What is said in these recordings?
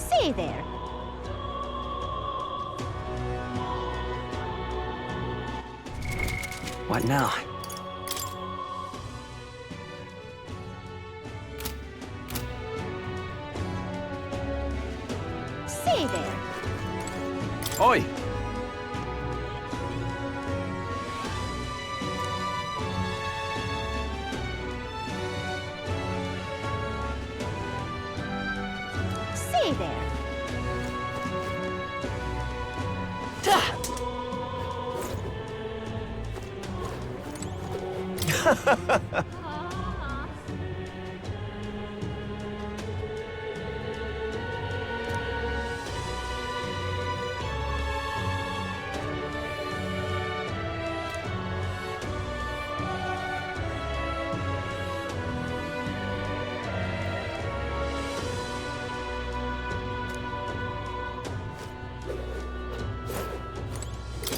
Say there. What now? Say there. Oi! Say there.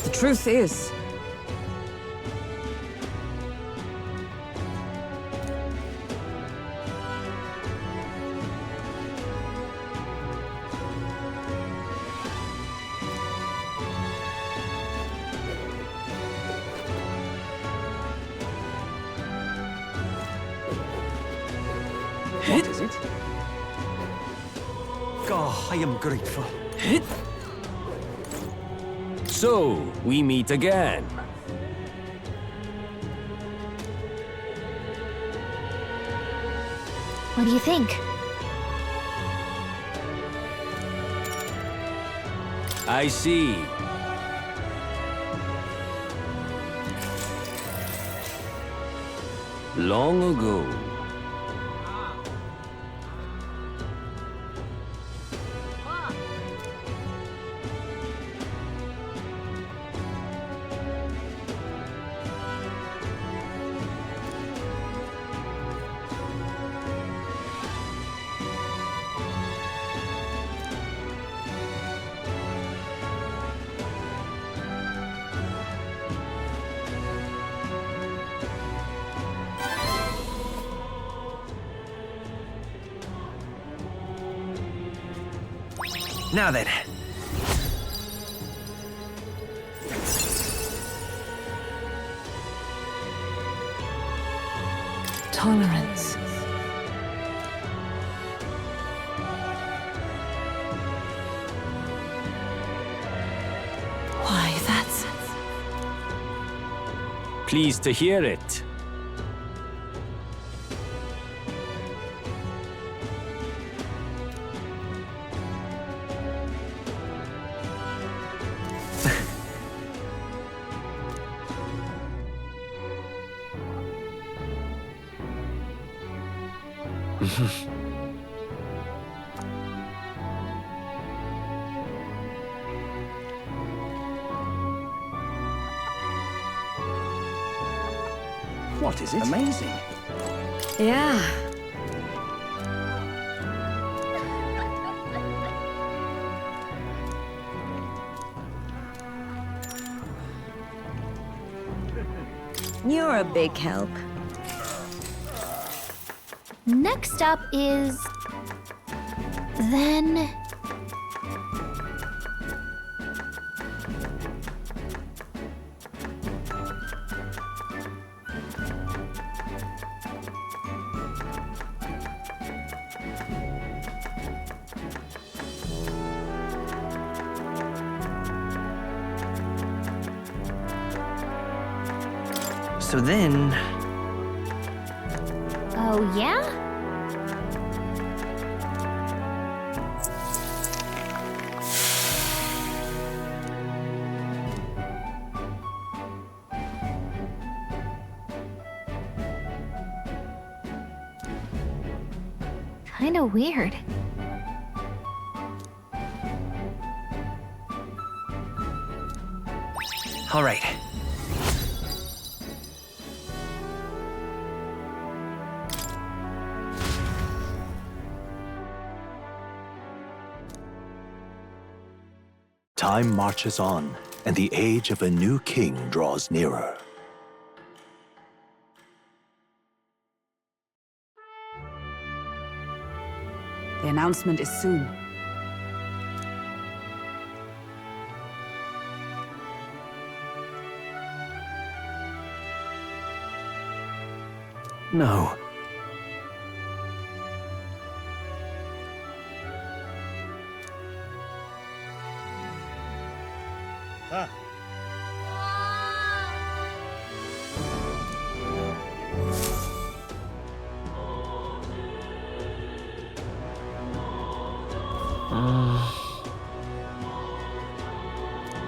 The truth is, What is it? Oh, I am grateful. So, we meet again. What do you think? I see. Long ago. Now then. tolerance. Why, that's... Pleased to hear it. What is it? Amazing. Yeah. You're a big help. Next up is... Then... So then... Oh, yeah? Kinda weird. All right. Time marches on, and the age of a new king draws nearer. The announcement is soon. No.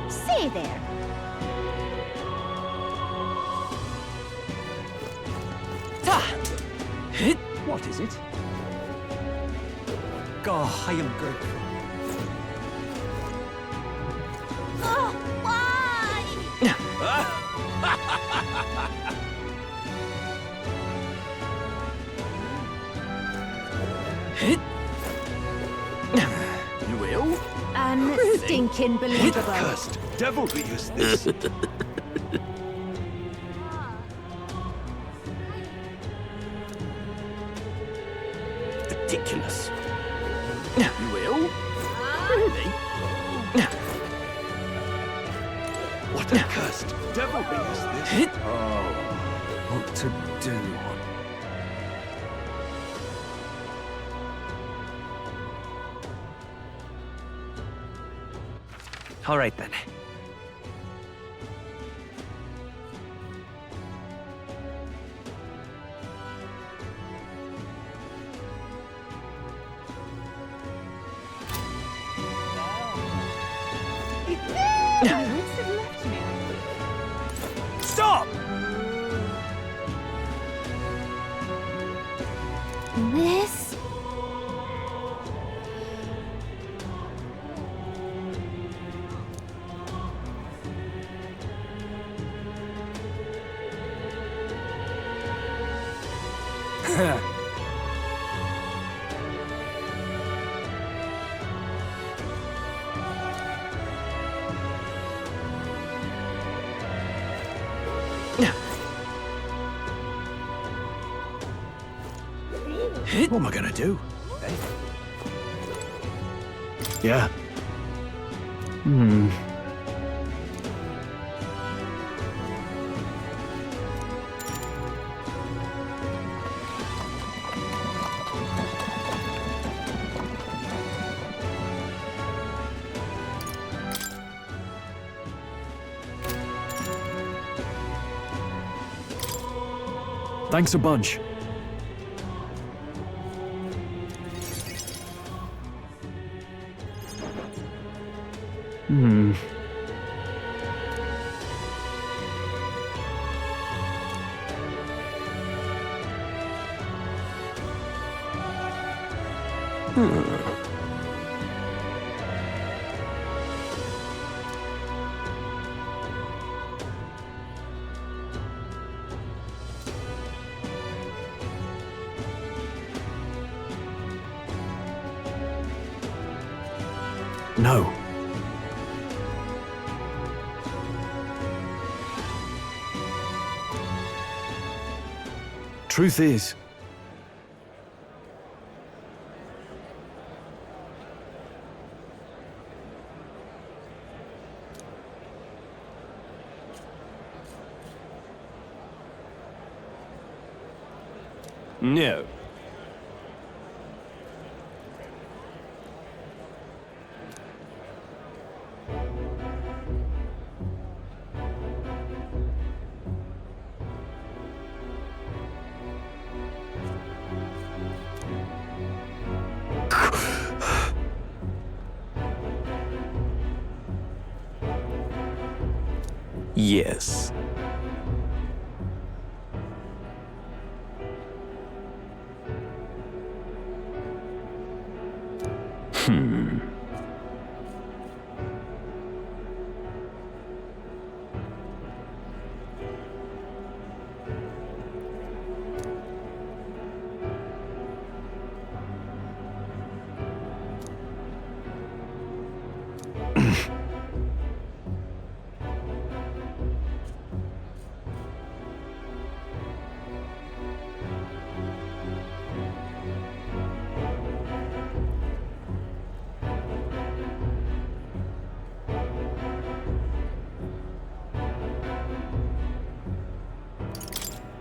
Say there. What is it? Oh, I am grateful. Oh, why? You will? Unstinking believable. Cursed devilry is this. Ridiculous. You will? Really? What a cursed devilry is this. Oh, what to do? All right then. Stop! This? What am I gonna do? Yeah. Thanks a bunch. No. Truth is, No. Yes.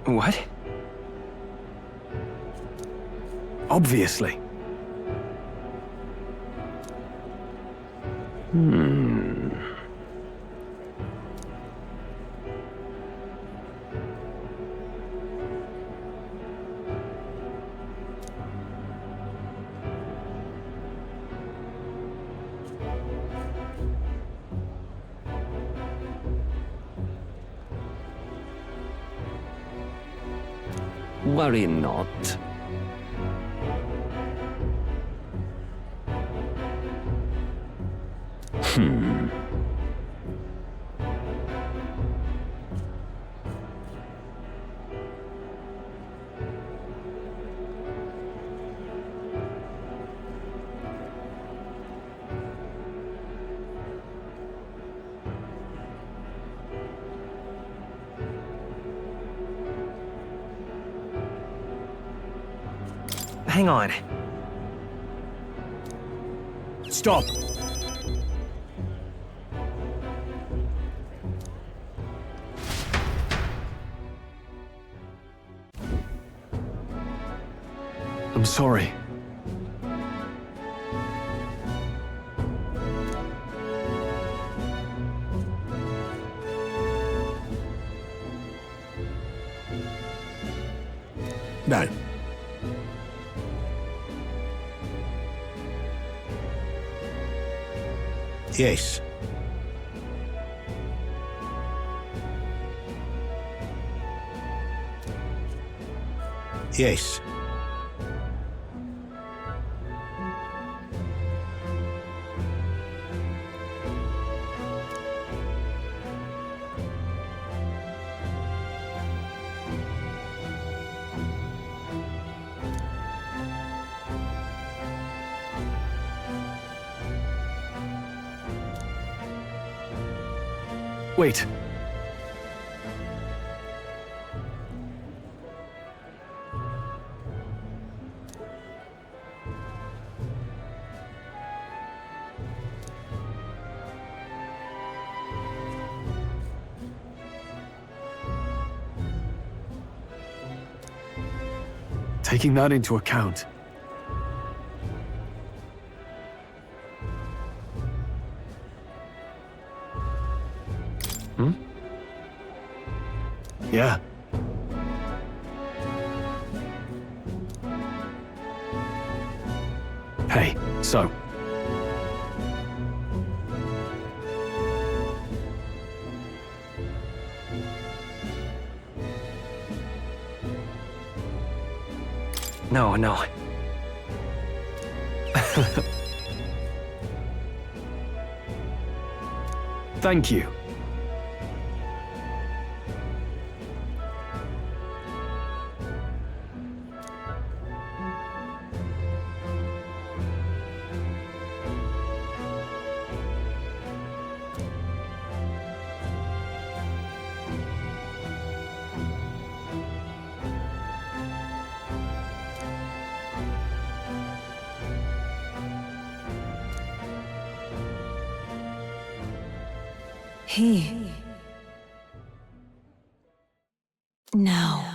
What? Obviously. Worry not. Hang on. Stop! I'm sorry. No. Yes. Yes. Wait. Taking that into account. Yeah. Hey, so. No, no. Thank you. He. Now.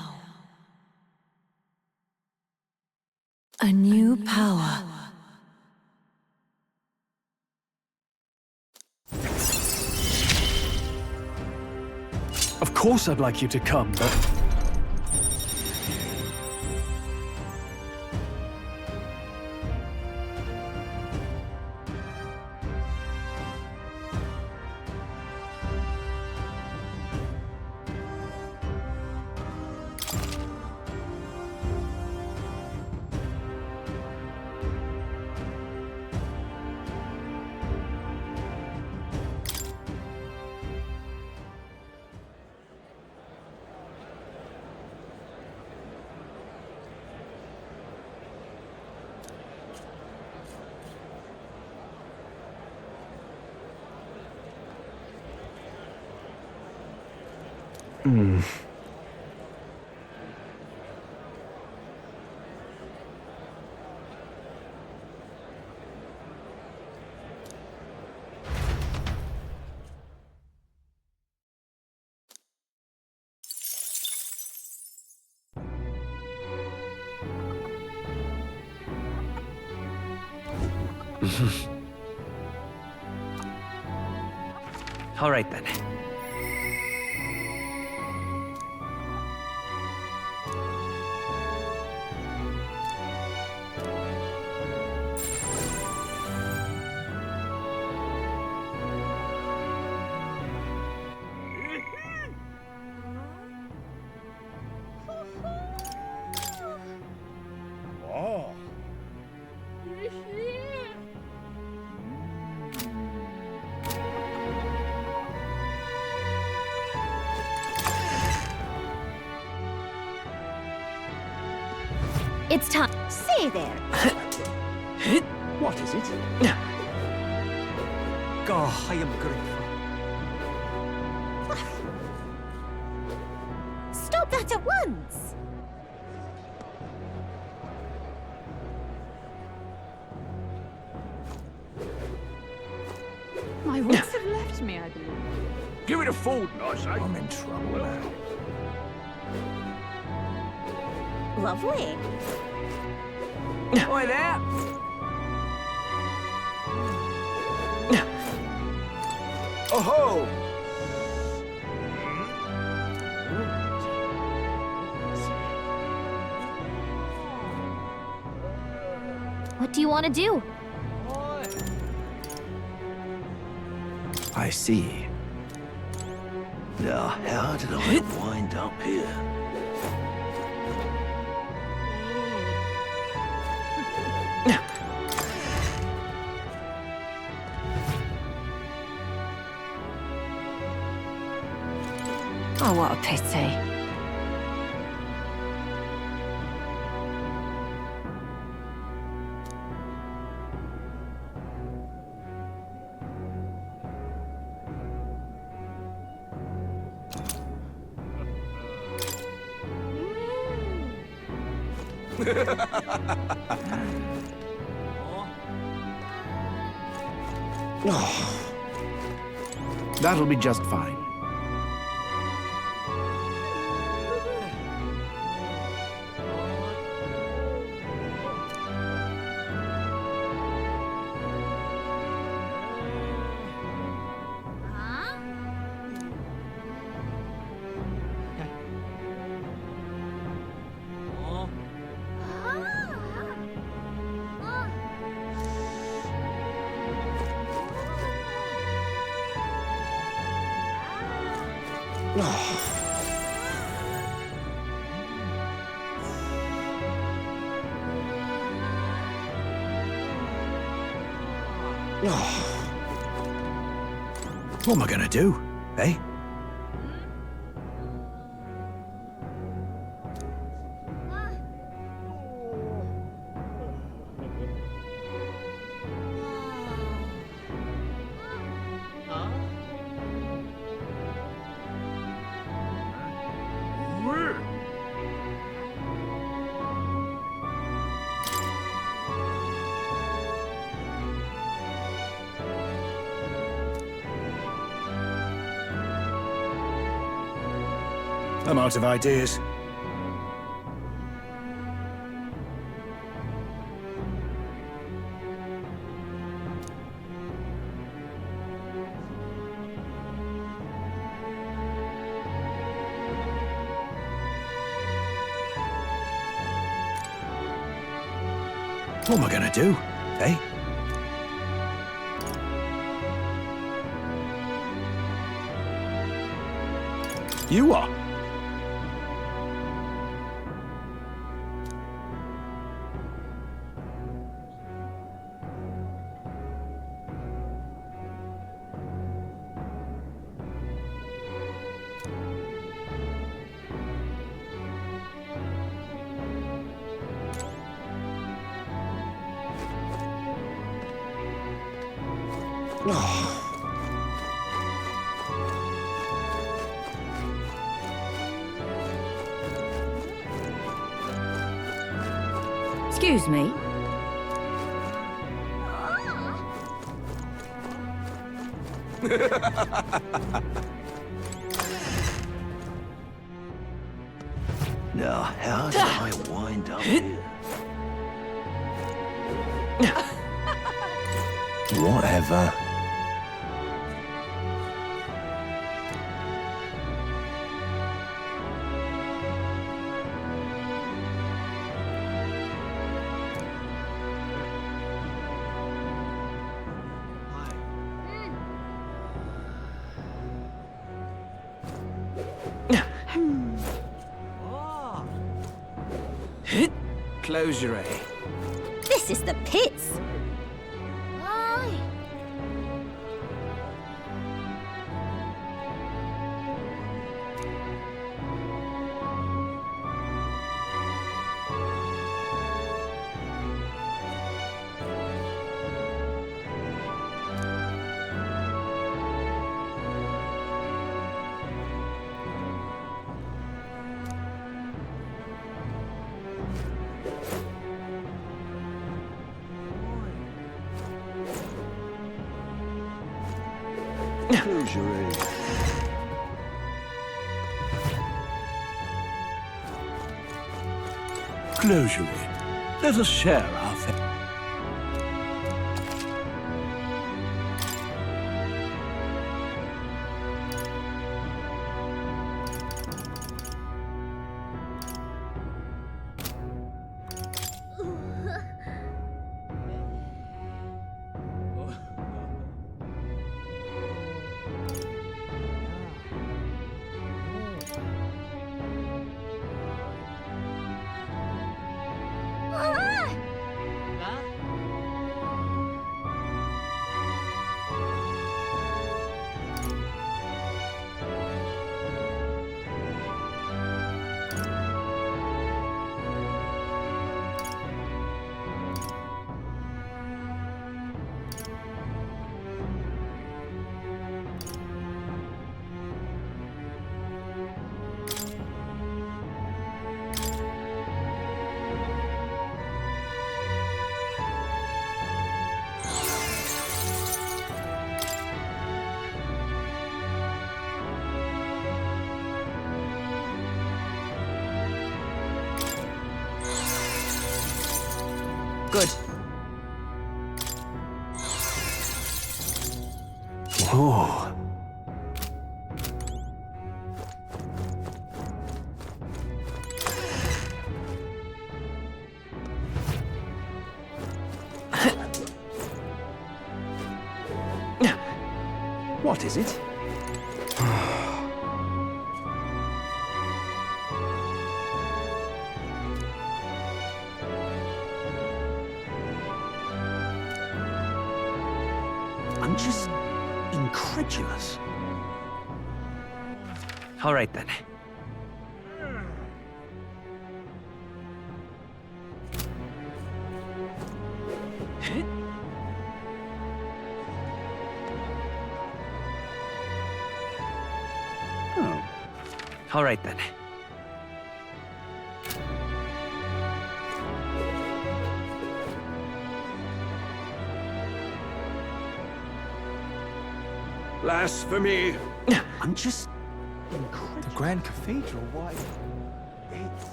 A new power. Of course I'd like you to come, but... All right then. It's time. Say there. What is it? Oh, I am grateful. Stop that at once. My wits have left me, I believe. Give it a fold, I say. I'm in trouble now. Lovely. Oi there! Oh ho! What do you want to do? I see. Now, how did I wind up here? Oh, what a pity. That'll be just fine. What am I gonna do, eh? I'm out of ideas. What am I gonna do, eh? You are. Excuse me. Now, how did I wind up here? Whatever. Close your eye. This is the pits. Aye. Close your eyes. Close your eyes. Let us share our fate. Good. Oh. What is it? I'm just incredulous. All right then. Oh. All right then. Blasphemy! I'm just incredulous. The Grand Cathedral, why?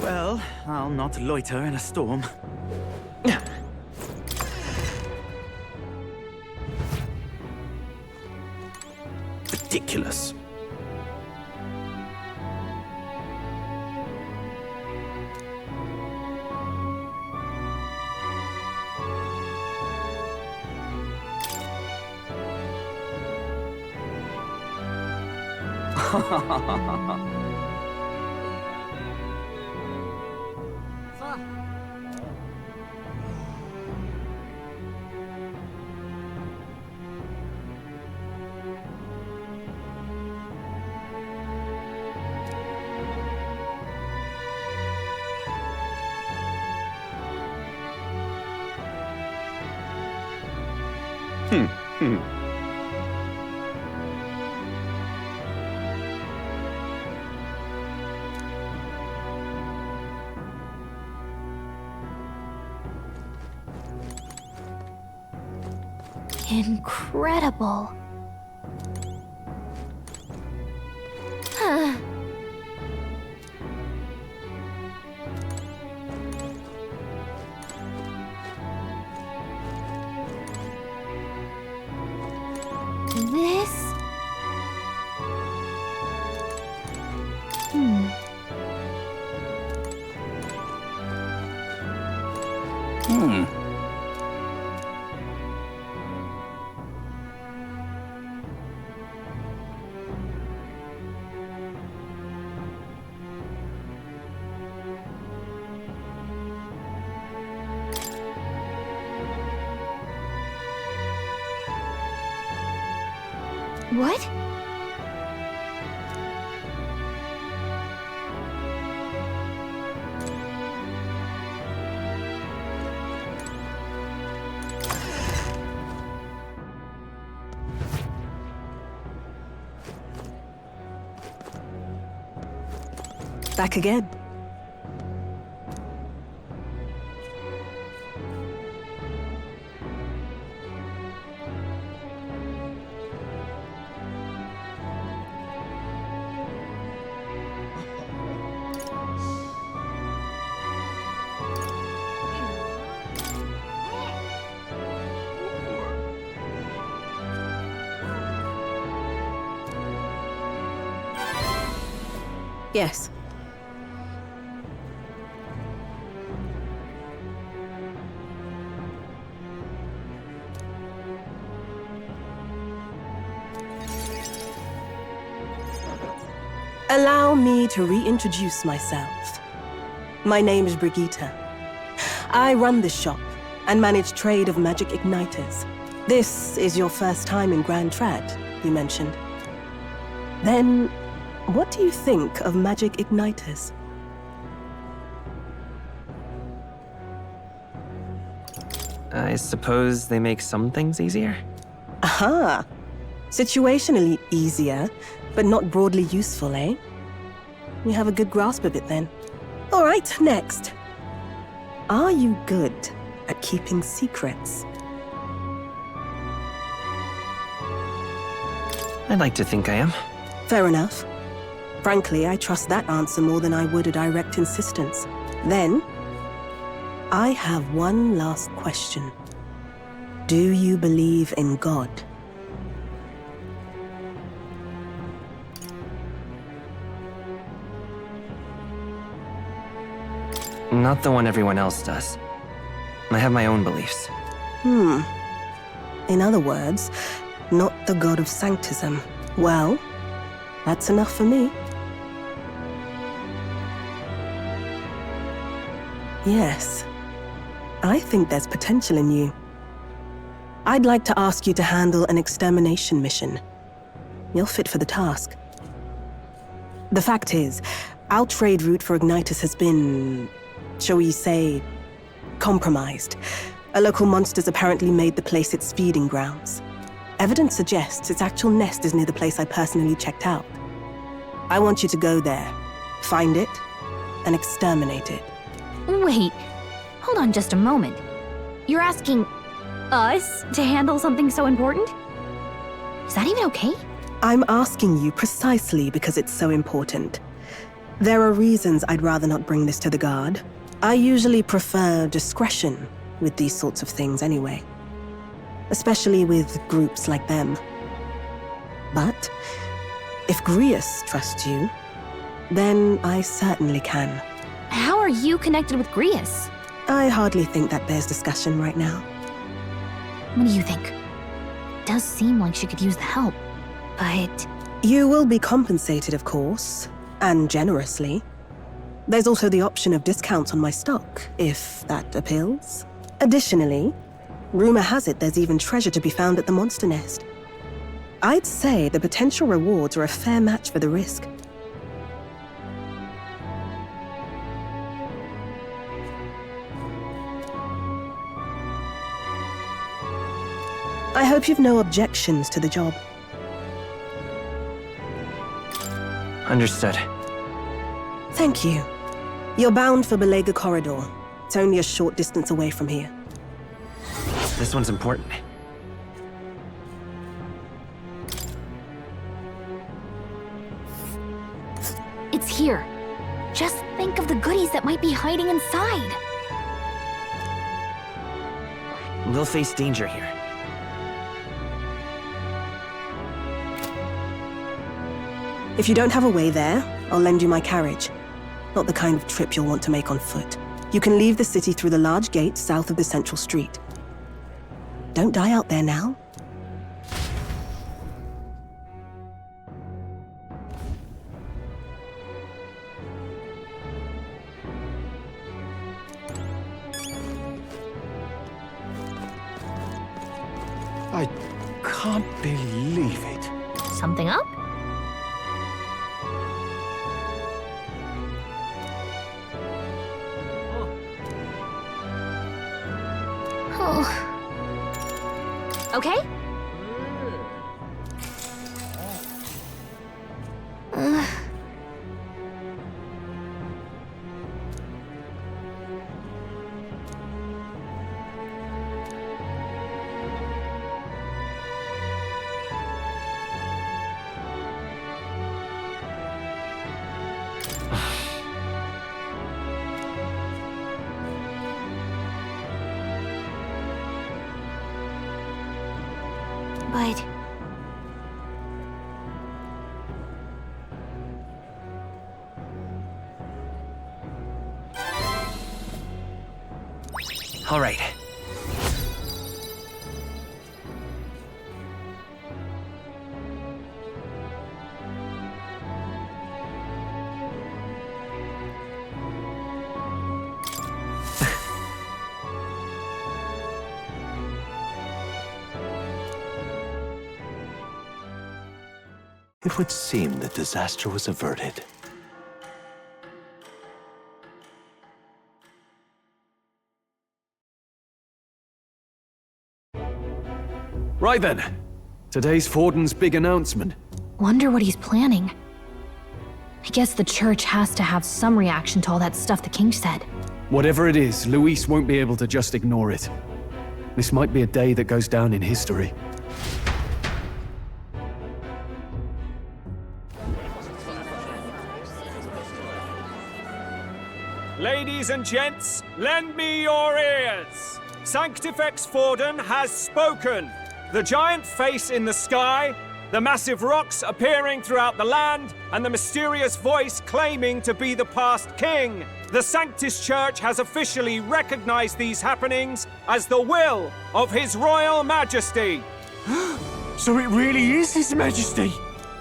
Well, I'll not loiter in a storm. Ridiculous. Incredible. This... What? Back again. Yes. Allow me to reintroduce myself. My name is Brigitte. I run this shop and manage trade of magic igniters. This is your first time in Grand Trad, you mentioned. Then, what do you think of magic igniters? I suppose they make some things easier? Aha! Situationally easier, but not broadly useful, eh? You have a good grasp of it then. All right, next. Are you good at keeping secrets? I'd like to think I am. Fair enough. Frankly, I trust that answer more than I would a direct insistence. Then, I have one last question. Do you believe in God? Not the one everyone else does. I have my own beliefs. In other words, not the god of sanctism. Well, that's enough for me. Yes, I think there's potential in you. I'd like to ask you to handle an extermination mission. You're fit for the task. The fact is, our trade route for Ignitus has been, shall we say, compromised. A local monster's apparently made the place its feeding grounds. Evidence suggests its actual nest is near the place I personally checked out. I want you to go there, find it, and exterminate it. Wait, hold on just a moment. You're asking us to handle something so important? Is that even okay? I'm asking you precisely because it's so important. There are reasons I'd rather not bring this to the guard. I usually prefer discretion with these sorts of things anyway. Especially with groups like them. But if Grius trusts you, then I certainly can. How are you connected with Grius? I hardly think that bears discussion right now. What do you think? Does seem like she could use the help, but... You will be compensated, of course, and generously. There's also the option of discounts on my stock, if that appeals. Additionally, rumor has it there's even treasure to be found at the monster nest. I'd say the potential rewards are a fair match for the risk. I hope you've no objections to the job. Understood. Thank you. You're bound for Belega Corridor. It's only a short distance away from here. This one's important. It's here. Just think of the goodies that might be hiding inside. We'll face danger here. If you don't have a way there, I'll lend you my carriage. Not the kind of trip you'll want to make on foot. You can leave the city through the large gate south of the central street. Don't die out there now. I can't believe it. Something up? Oh. Okay? But... All right. It would seem that disaster was averted. Right then. Today's Forden's big announcement. Wonder what he's planning. I guess the church has to have some reaction to all that stuff the king said. Whatever it is, Luis won't be able to just ignore it. This might be a day that goes down in history. Ladies and gents, lend me your ears. Sanctifex Forden has spoken. The giant face in the sky, the massive rocks appearing throughout the land, and the mysterious voice claiming to be the past king. The Sanctus Church has officially recognized these happenings as the will of His Royal Majesty. So it really is His Majesty?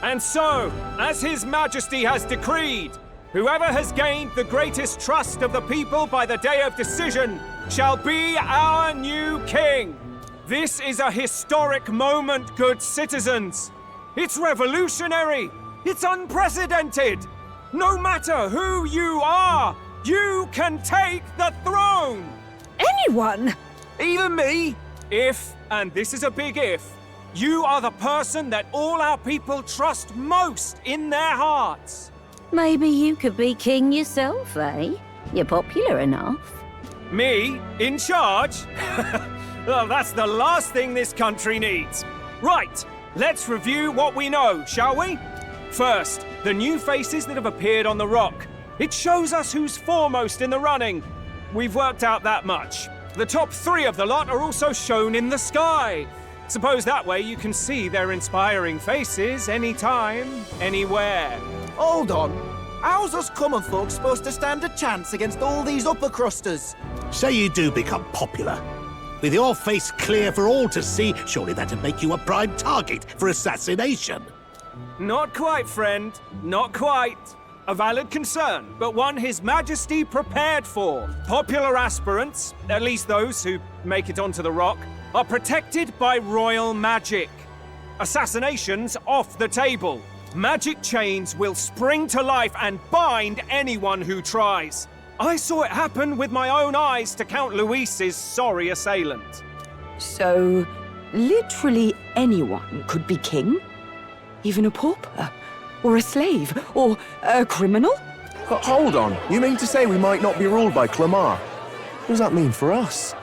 And so, as His Majesty has decreed, whoever has gained the greatest trust of the people by the day of decision shall be our new king. This is a historic moment, good citizens. It's revolutionary. It's unprecedented. No matter who you are, you can take the throne. Anyone? Even me? If, and this is a big if, you are the person that all our people trust most in their hearts. Maybe you could be king yourself, eh? You're popular enough. Me? In charge? Well, that's the last thing this country needs. Right, let's review what we know, shall we? First, the new faces that have appeared on the rock. It shows us who's foremost in the running. We've worked out that much. The top 3 of the lot are also shown in the sky. Suppose that way you can see their inspiring faces anytime, anywhere. Hold on. How's us common folk supposed to stand a chance against all these upper crusters? Say you do become popular. With your face clear for all to see, surely that'd make you a prime target for assassination. Not quite, friend. Not quite. A valid concern, but one His Majesty prepared for. Popular aspirants, at least those who make it onto the rock, are protected by royal magic. Assassinations off the table. Magic chains will spring to life and bind anyone who tries. I saw it happen with my own eyes to Count Luis's sorry assailant. So, literally anyone could be king? Even a pauper? Or a slave? Or a criminal? Hold on. You mean to say we might not be ruled by Clamar? What does that mean for us?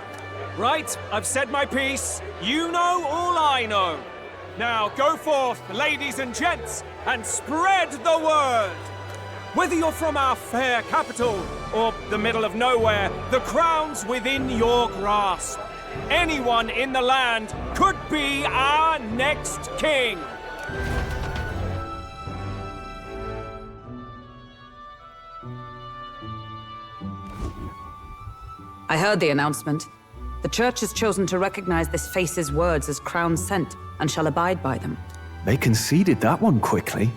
Right, I've said my piece. You know all I know. Now go forth, ladies and gents, and spread the word. Whether you're from our fair capital or the middle of nowhere, the crown's within your grasp. Anyone in the land could be our next king. I heard the announcement. The Church has chosen to recognize this face's words as crown sent and shall abide by them. They conceded that one quickly.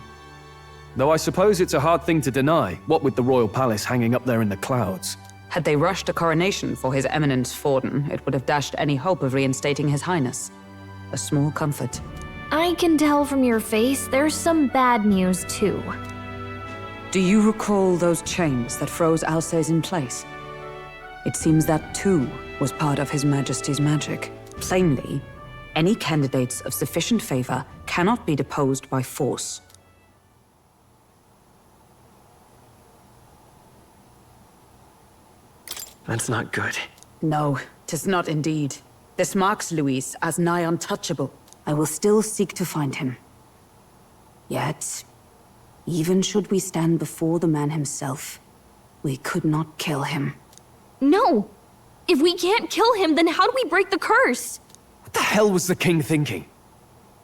Though I suppose it's a hard thing to deny, what with the royal palace hanging up there in the clouds. Had they rushed a coronation for His Eminence Forden, it would have dashed any hope of reinstating His Highness. A small comfort. I can tell from your face there's some bad news too. Do you recall those chains that froze Alsace in place? It seems that too was part of His Majesty's magic. Plainly, any candidates of sufficient favor cannot be deposed by force. That's not good. No, 'tis not indeed. This marks Luis as nigh untouchable. I will still seek to find him. Yet, even should we stand before the man himself, we could not kill him. No! If we can't kill him, then how do we break the curse? What the hell was the king thinking?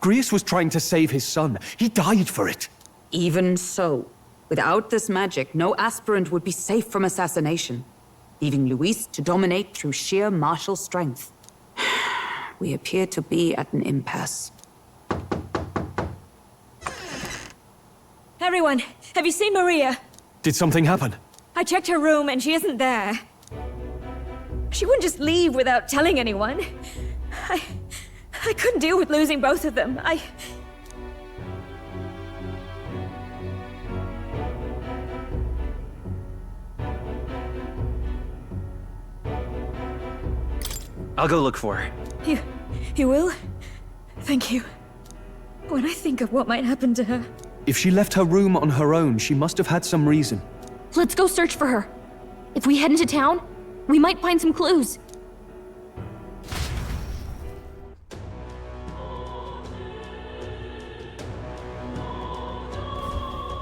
Grius was trying to save his son. He died for it. Even so, without this magic, no aspirant would be safe from assassination, leaving Luis to dominate through sheer martial strength. We appear to be at an impasse. Everyone, have you seen Maria? Did something happen? I checked her room and she isn't there. She wouldn't just leave without telling anyone. I couldn't deal with losing both of them. I'll go look for her. You will? Thank you. When I think of what might happen to her... If she left her room on her own, she must have had some reason. Let's go search for her. If we head into town, we might find some clues.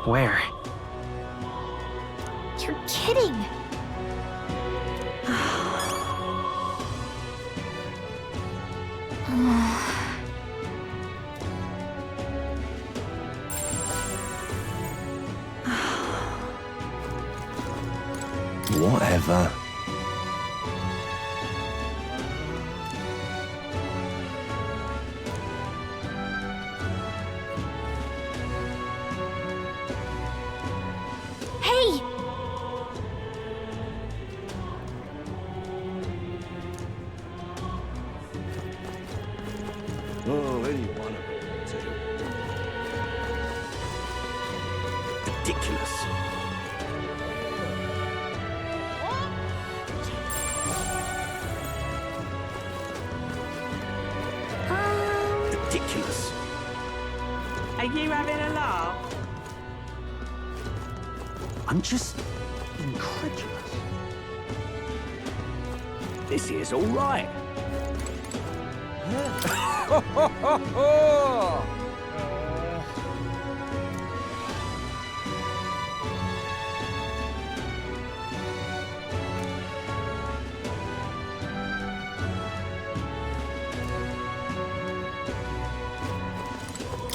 Where? You're kidding! Whatever. Hey! Oh, any one of them will do. Ridiculous. Ridiculous. Are you having a laugh? I'm just incredulous. This is all right.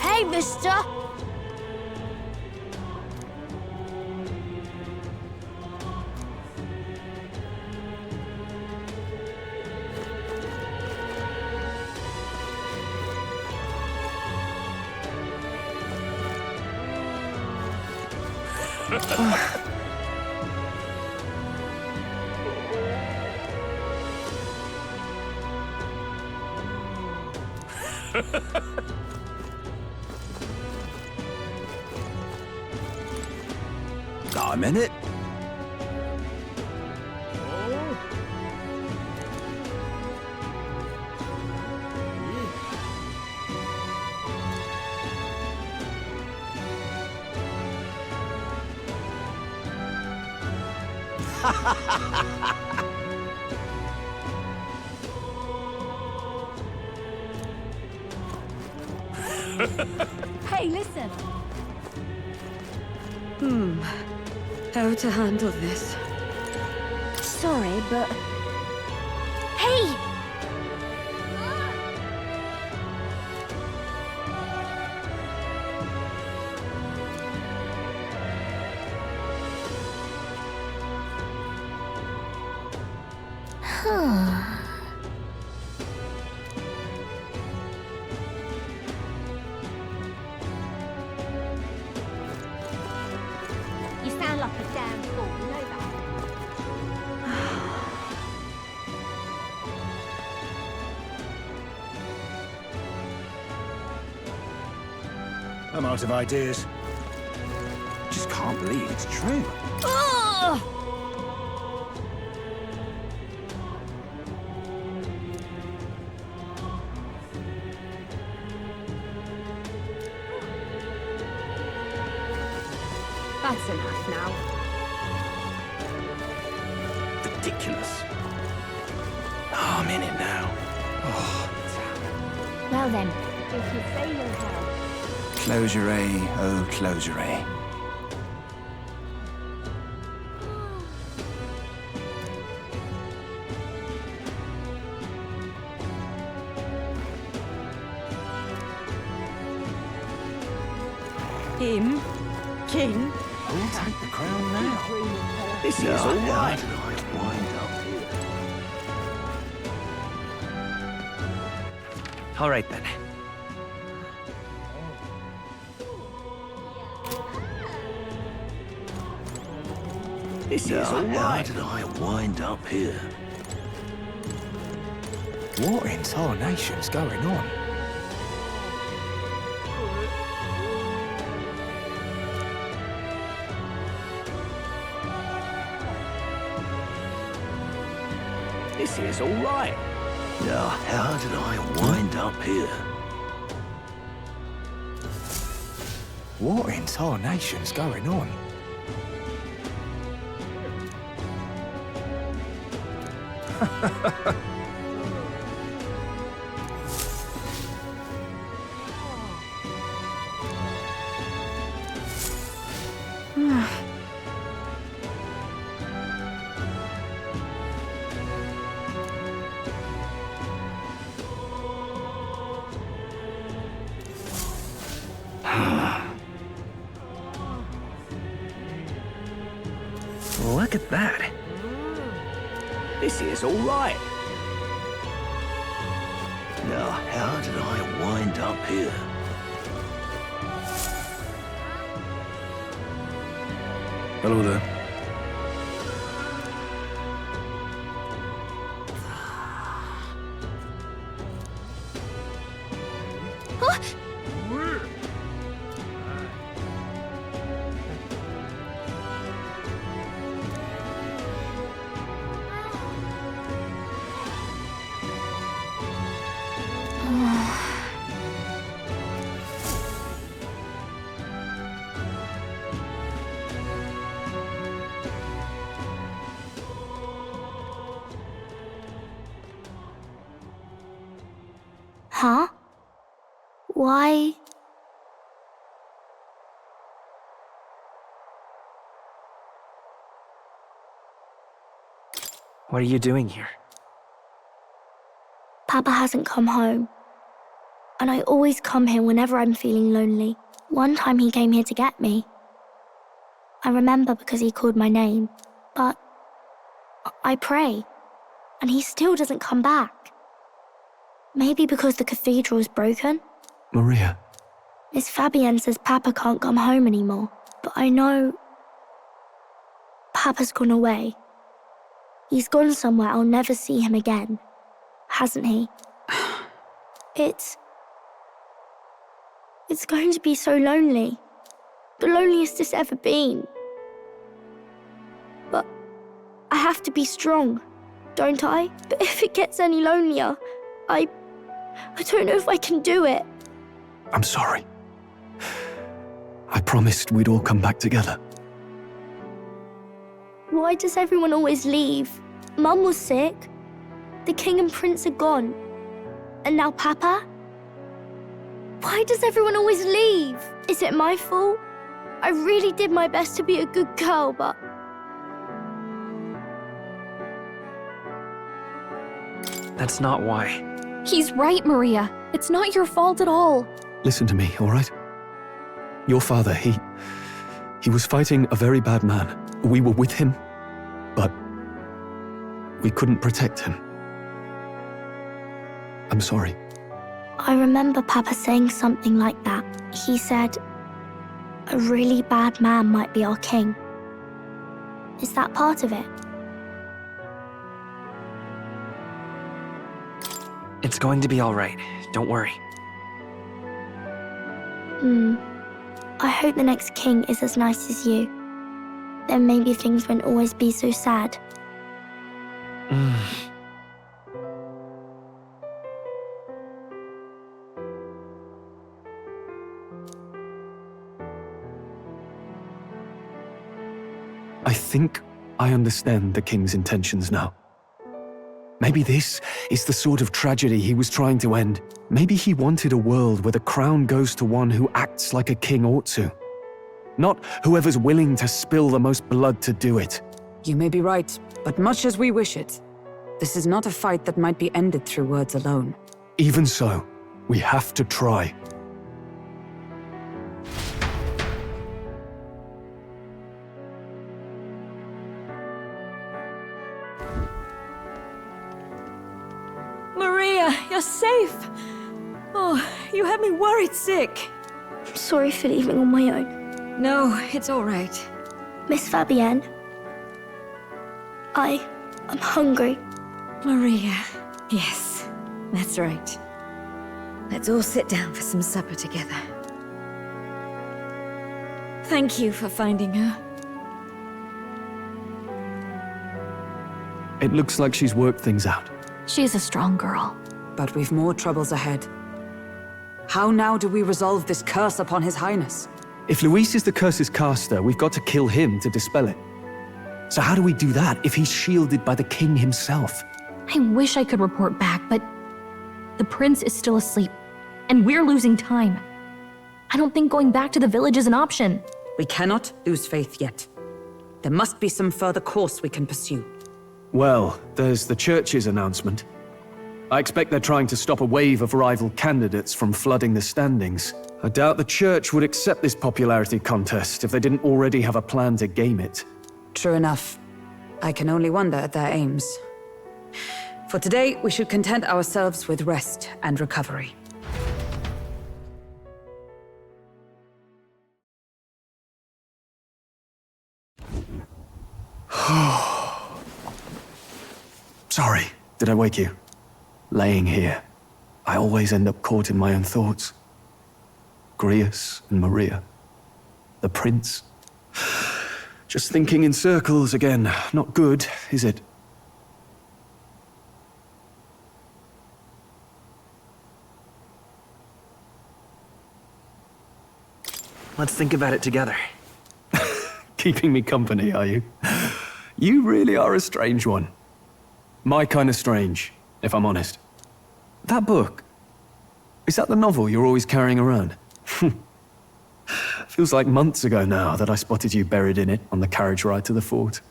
Hey, mister! Got a minute? Hey, listen! How to handle this? Sorry, but... Hey! You sound like a damn fool, you know that? I'm out of ideas. Just can't believe it's true. That's enough now. Ridiculous. Oh, I'm in it now. Well then, if you say you'll help. Closure, oh closure. Him? King? Who'll take the crown now? This is all right. All right then. This is all right. How did I wind up here? What in tarnation's going on? This is all right. Now, how did I wind up here? What in tarnation's going on? Look at that. This is all right. Now, how did I wind up here? Hello there. Huh? Why? What are you doing here? Papa hasn't come home. And I always come here whenever I'm feeling lonely. One time he came here to get me. I remember because he called my name. But I pray, and he still doesn't come back. Maybe because the cathedral is broken? Maria. Miss Fabienne says Papa can't come home anymore. But I know Papa's gone away. He's gone somewhere I'll never see him again. Hasn't he? It's going to be so lonely. The loneliest it's ever been. But I have to be strong, don't I? But if it gets any lonelier, I don't know if I can do it. I'm sorry. I promised we'd all come back together. Why does everyone always leave? Mum was sick. The king and prince are gone. And now Papa? Why does everyone always leave? Is it my fault? I really did my best to be a good girl, but... That's not why. He's right, Maria. It's not your fault at all. Listen to me, all right? Your father, he was fighting a very bad man. We were with him, but we couldn't protect him. I'm sorry. I remember Papa saying something like that. He said, a really bad man might be our king. Is that part of it? It's going to be all right. Don't worry. I hope the next king is as nice as you. Then maybe things won't always be so sad. I think I understand the king's intentions now. Maybe this is the sort of tragedy he was trying to end. Maybe he wanted a world where the crown goes to one who acts like a king ought to. Not whoever's willing to spill the most blood to do it. You may be right, but much as we wish it, this is not a fight that might be ended through words alone. Even so, we have to try. Maria, you're safe! Oh, you had me worried sick. I'm sorry for leaving on my own. No, it's all right. Miss Fabienne, I'm hungry. Maria, yes, that's right. Let's all sit down for some supper together. Thank you for finding her. It looks like she's worked things out. She's a strong girl. But we've more troubles ahead. How now do we resolve this curse upon His Highness? If Luis is the curse's caster, we've got to kill him to dispel it. So how do we do that if he's shielded by the king himself? I wish I could report back, but the prince is still asleep, and we're losing time. I don't think going back to the village is an option. We cannot lose faith yet. There must be some further course we can pursue. Well, there's the church's announcement. I expect they're trying to stop a wave of rival candidates from flooding the standings. I doubt the church would accept this popularity contest if they didn't already have a plan to game it. True enough. I can only wonder at their aims. For today, we should content ourselves with rest and recovery. Sorry, did I wake you? Laying here, I always end up caught in my own thoughts. Grius and Maria. The prince. Just thinking in circles again. Not good, is it? Let's think about it together. Keeping me company, are you? You really are a strange one. My kind of strange, if I'm honest. That book, is that the novel you're always carrying around? Feels like months ago now that I spotted you buried in it on the carriage ride to the fort.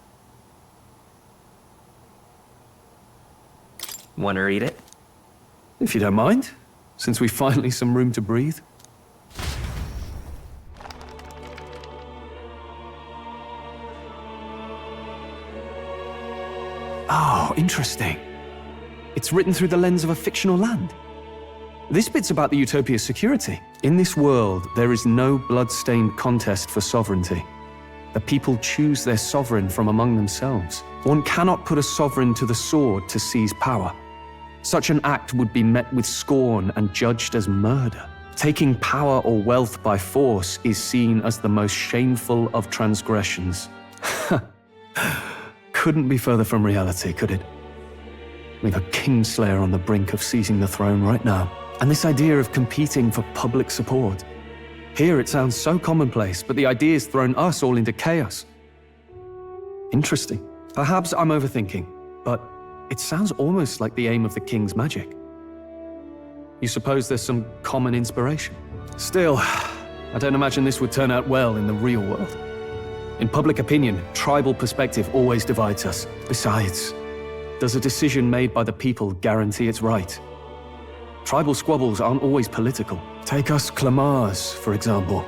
Want to read it? If you don't mind, since we've finally some room to breathe. Oh, interesting. It's written through the lens of a fictional land. This bit's about the Utopia's security. In this world, there is no blood-stained contest for sovereignty. The people choose their sovereign from among themselves. One cannot put a sovereign to the sword to seize power. Such an act would be met with scorn and judged as murder. Taking power or wealth by force is seen as the most shameful of transgressions. Couldn't be further from reality, could it? We've a kingslayer on the brink of seizing the throne right now. And this idea of competing for public support. Here it sounds so commonplace, but the idea's thrown us all into chaos. Interesting. Perhaps I'm overthinking, but it sounds almost like the aim of the king's magic. You suppose there's some common inspiration? Still, I don't imagine this would turn out well in the real world. In public opinion, tribal perspective always divides us. Besides, does a decision made by the people guarantee it's right? Tribal squabbles aren't always political. Take us Clamars, for example.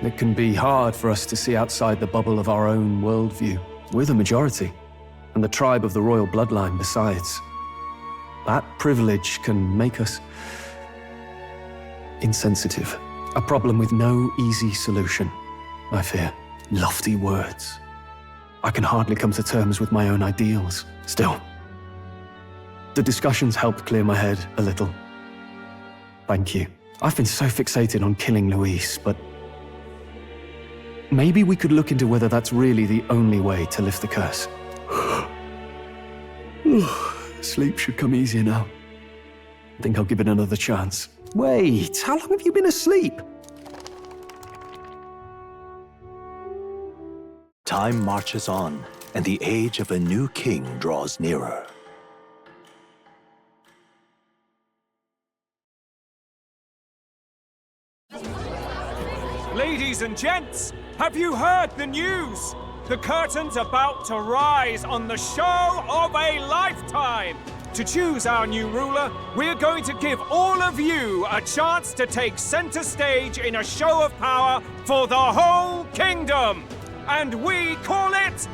It can be hard for us to see outside the bubble of our own worldview. We're the majority. and the tribe of the royal bloodline besides. That privilege can make us insensitive. A problem with no easy solution, I fear. Lofty words. I can hardly come to terms with my own ideals. Still, the discussions helped clear my head a little. Thank you. I've been so fixated on killing Luis, but maybe we could look into whether that's really the only way to lift the curse. Sleep should come easier now. I think I'll give it another chance. Wait, how long have you been asleep? Time marches on, and the age of a new king draws nearer. Ladies and gents, have you heard the news? The curtain's about to rise on the show of a lifetime. To choose our new ruler, we're going to give all of you a chance to take center stage in a show of power for the whole kingdom. And we call it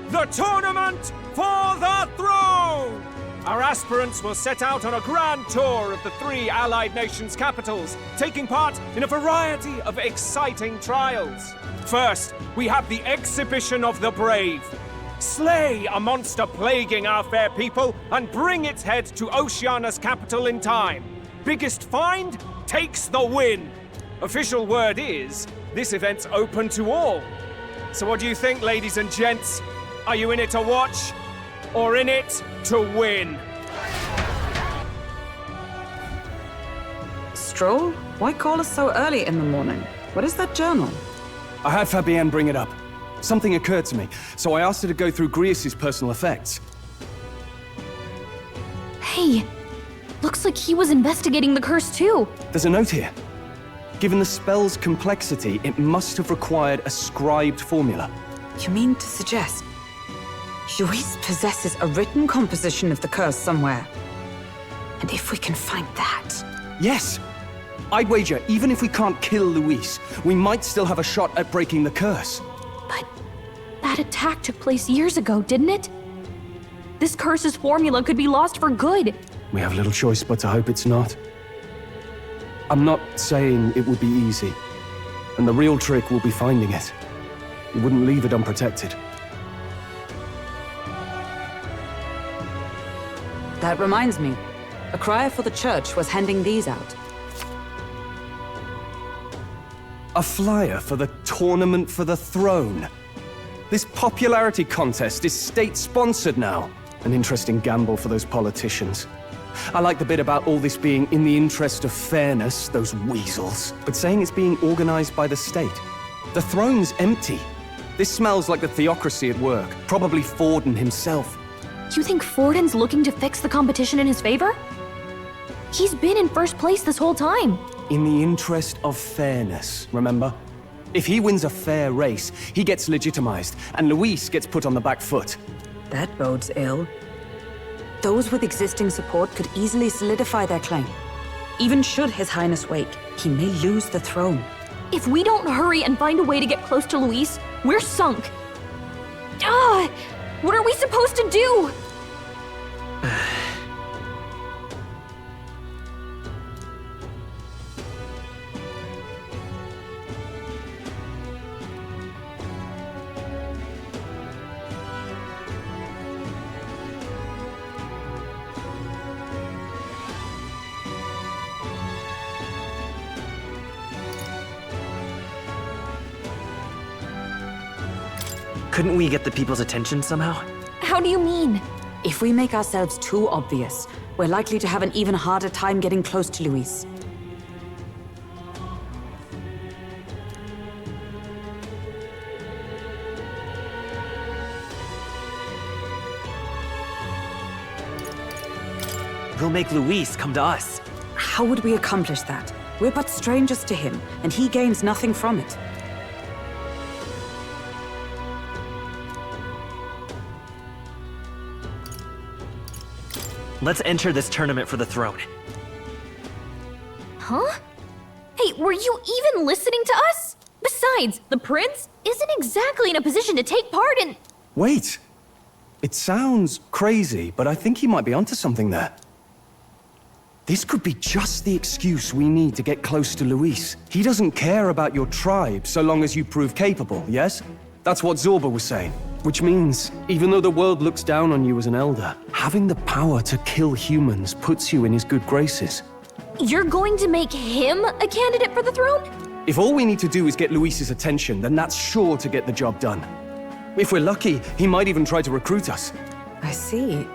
the Tournament for the Throne! Our aspirants will set out on a grand tour of the 3 allied nations' capitals, taking part in a variety of exciting trials. First, we have the Exhibition of the Brave. Slay a monster plaguing our fair people and bring its head to Oceania's capital in time. Biggest find takes the win. Official word is, this event's open to all. So what do you think, ladies and gents? Are you in it to watch, or in it to win? Stroll? Why call us so early in the morning? What is that journal? I had Fabienne bring it up. Something occurred to me, so I asked her to go through Grius' personal effects. Hey, looks like he was investigating the curse too. There's a note here. Given the spell's complexity, it must have required a scribed formula. You mean to suggest Luis possesses a written composition of the curse somewhere? And if we can find that... Yes! I'd wager, even if we can't kill Luis, we might still have a shot at breaking the curse. But that attack took place years ago, didn't it? This curse's formula could be lost for good. We have little choice but to hope it's not. I'm not saying it would be easy, and the real trick will be finding it. We wouldn't leave it unprotected. That reminds me. A crier for the church was handing these out. A flyer for the Tournament for the Throne. This popularity contest is state-sponsored now. An interesting gamble for those politicians. I like the bit about all this being in the interest of fairness, those weasels. But saying it's being organized by the state. The throne's empty. This smells like the theocracy at work. Probably Forden himself. You think Forden's looking to fix the competition in his favor? He's been in first place this whole time. In the interest of fairness, remember? If he wins a fair race, he gets legitimized, and Luis gets put on the back foot. That bodes ill. Those with existing support could easily solidify their claim. Even should His Highness wake, he may lose the throne. If we don't hurry and find a way to get close to Luis, we're sunk. What are we supposed to do? Couldn't we get the people's attention somehow? How do you mean? If we make ourselves too obvious, we're likely to have an even harder time getting close to Luis. We'll make Luis come to us. How would we accomplish that? We're but strangers to him, and he gains nothing from it. Let's enter this tournament for the throne. Huh? Hey, were you even listening to us? Besides, the prince isn't exactly in a position to take part in... Wait! It sounds crazy, but I think he might be onto something there. This could be just the excuse we need to get close to Luis. He doesn't care about your tribe so long as you prove capable, yes? That's what Zorba was saying. Which means, even though the world looks down on you as an elder, having the power to kill humans puts you in his good graces. You're going to make him a candidate for the throne? If all we need to do is get Luis's attention, then that's sure to get the job done. If we're lucky, he might even try to recruit us. I see.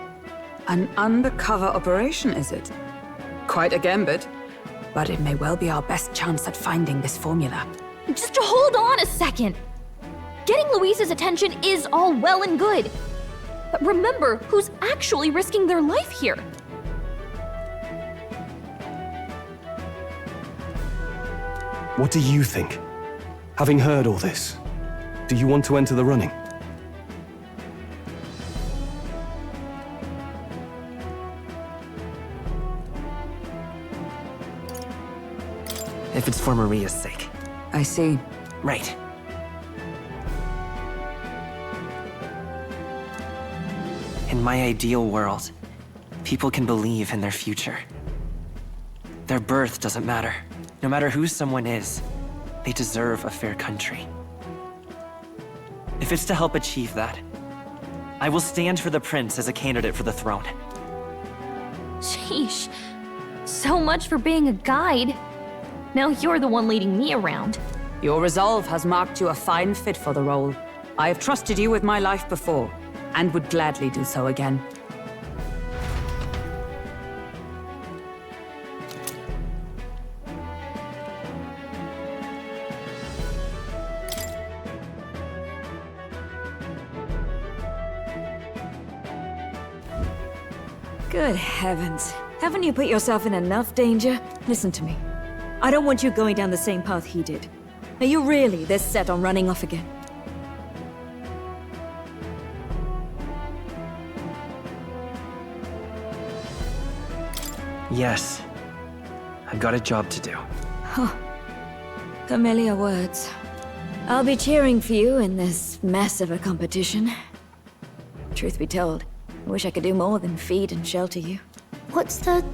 An undercover operation, is it? Quite a gambit, but it may well be our best chance at finding this formula. Just hold on a second. Getting Luis's attention is all well and good. But remember who's actually risking their life here. What do you think? Having heard all this, do you want to enter the running? If it's for Maria's sake. I see. Right. In my ideal world, people can believe in their future. Their birth doesn't matter. No matter who someone is, they deserve a fair country. If it's to help achieve that, I will stand for the prince as a candidate for the throne. Sheesh. So much for being a guide. Now you're the one leading me around. Your resolve has marked you a fine fit for the role. I have trusted you with my life before, and would gladly do so again. Good heavens. Haven't you put yourself in enough danger? Listen to me. I don't want you going down the same path he did. Are you really this set on running off again? Yes. I've got a job to do. Huh. Familiar words. I'll be cheering for you in this mess of a competition. Truth be told, I wish I could do more than feed and shelter you. What's the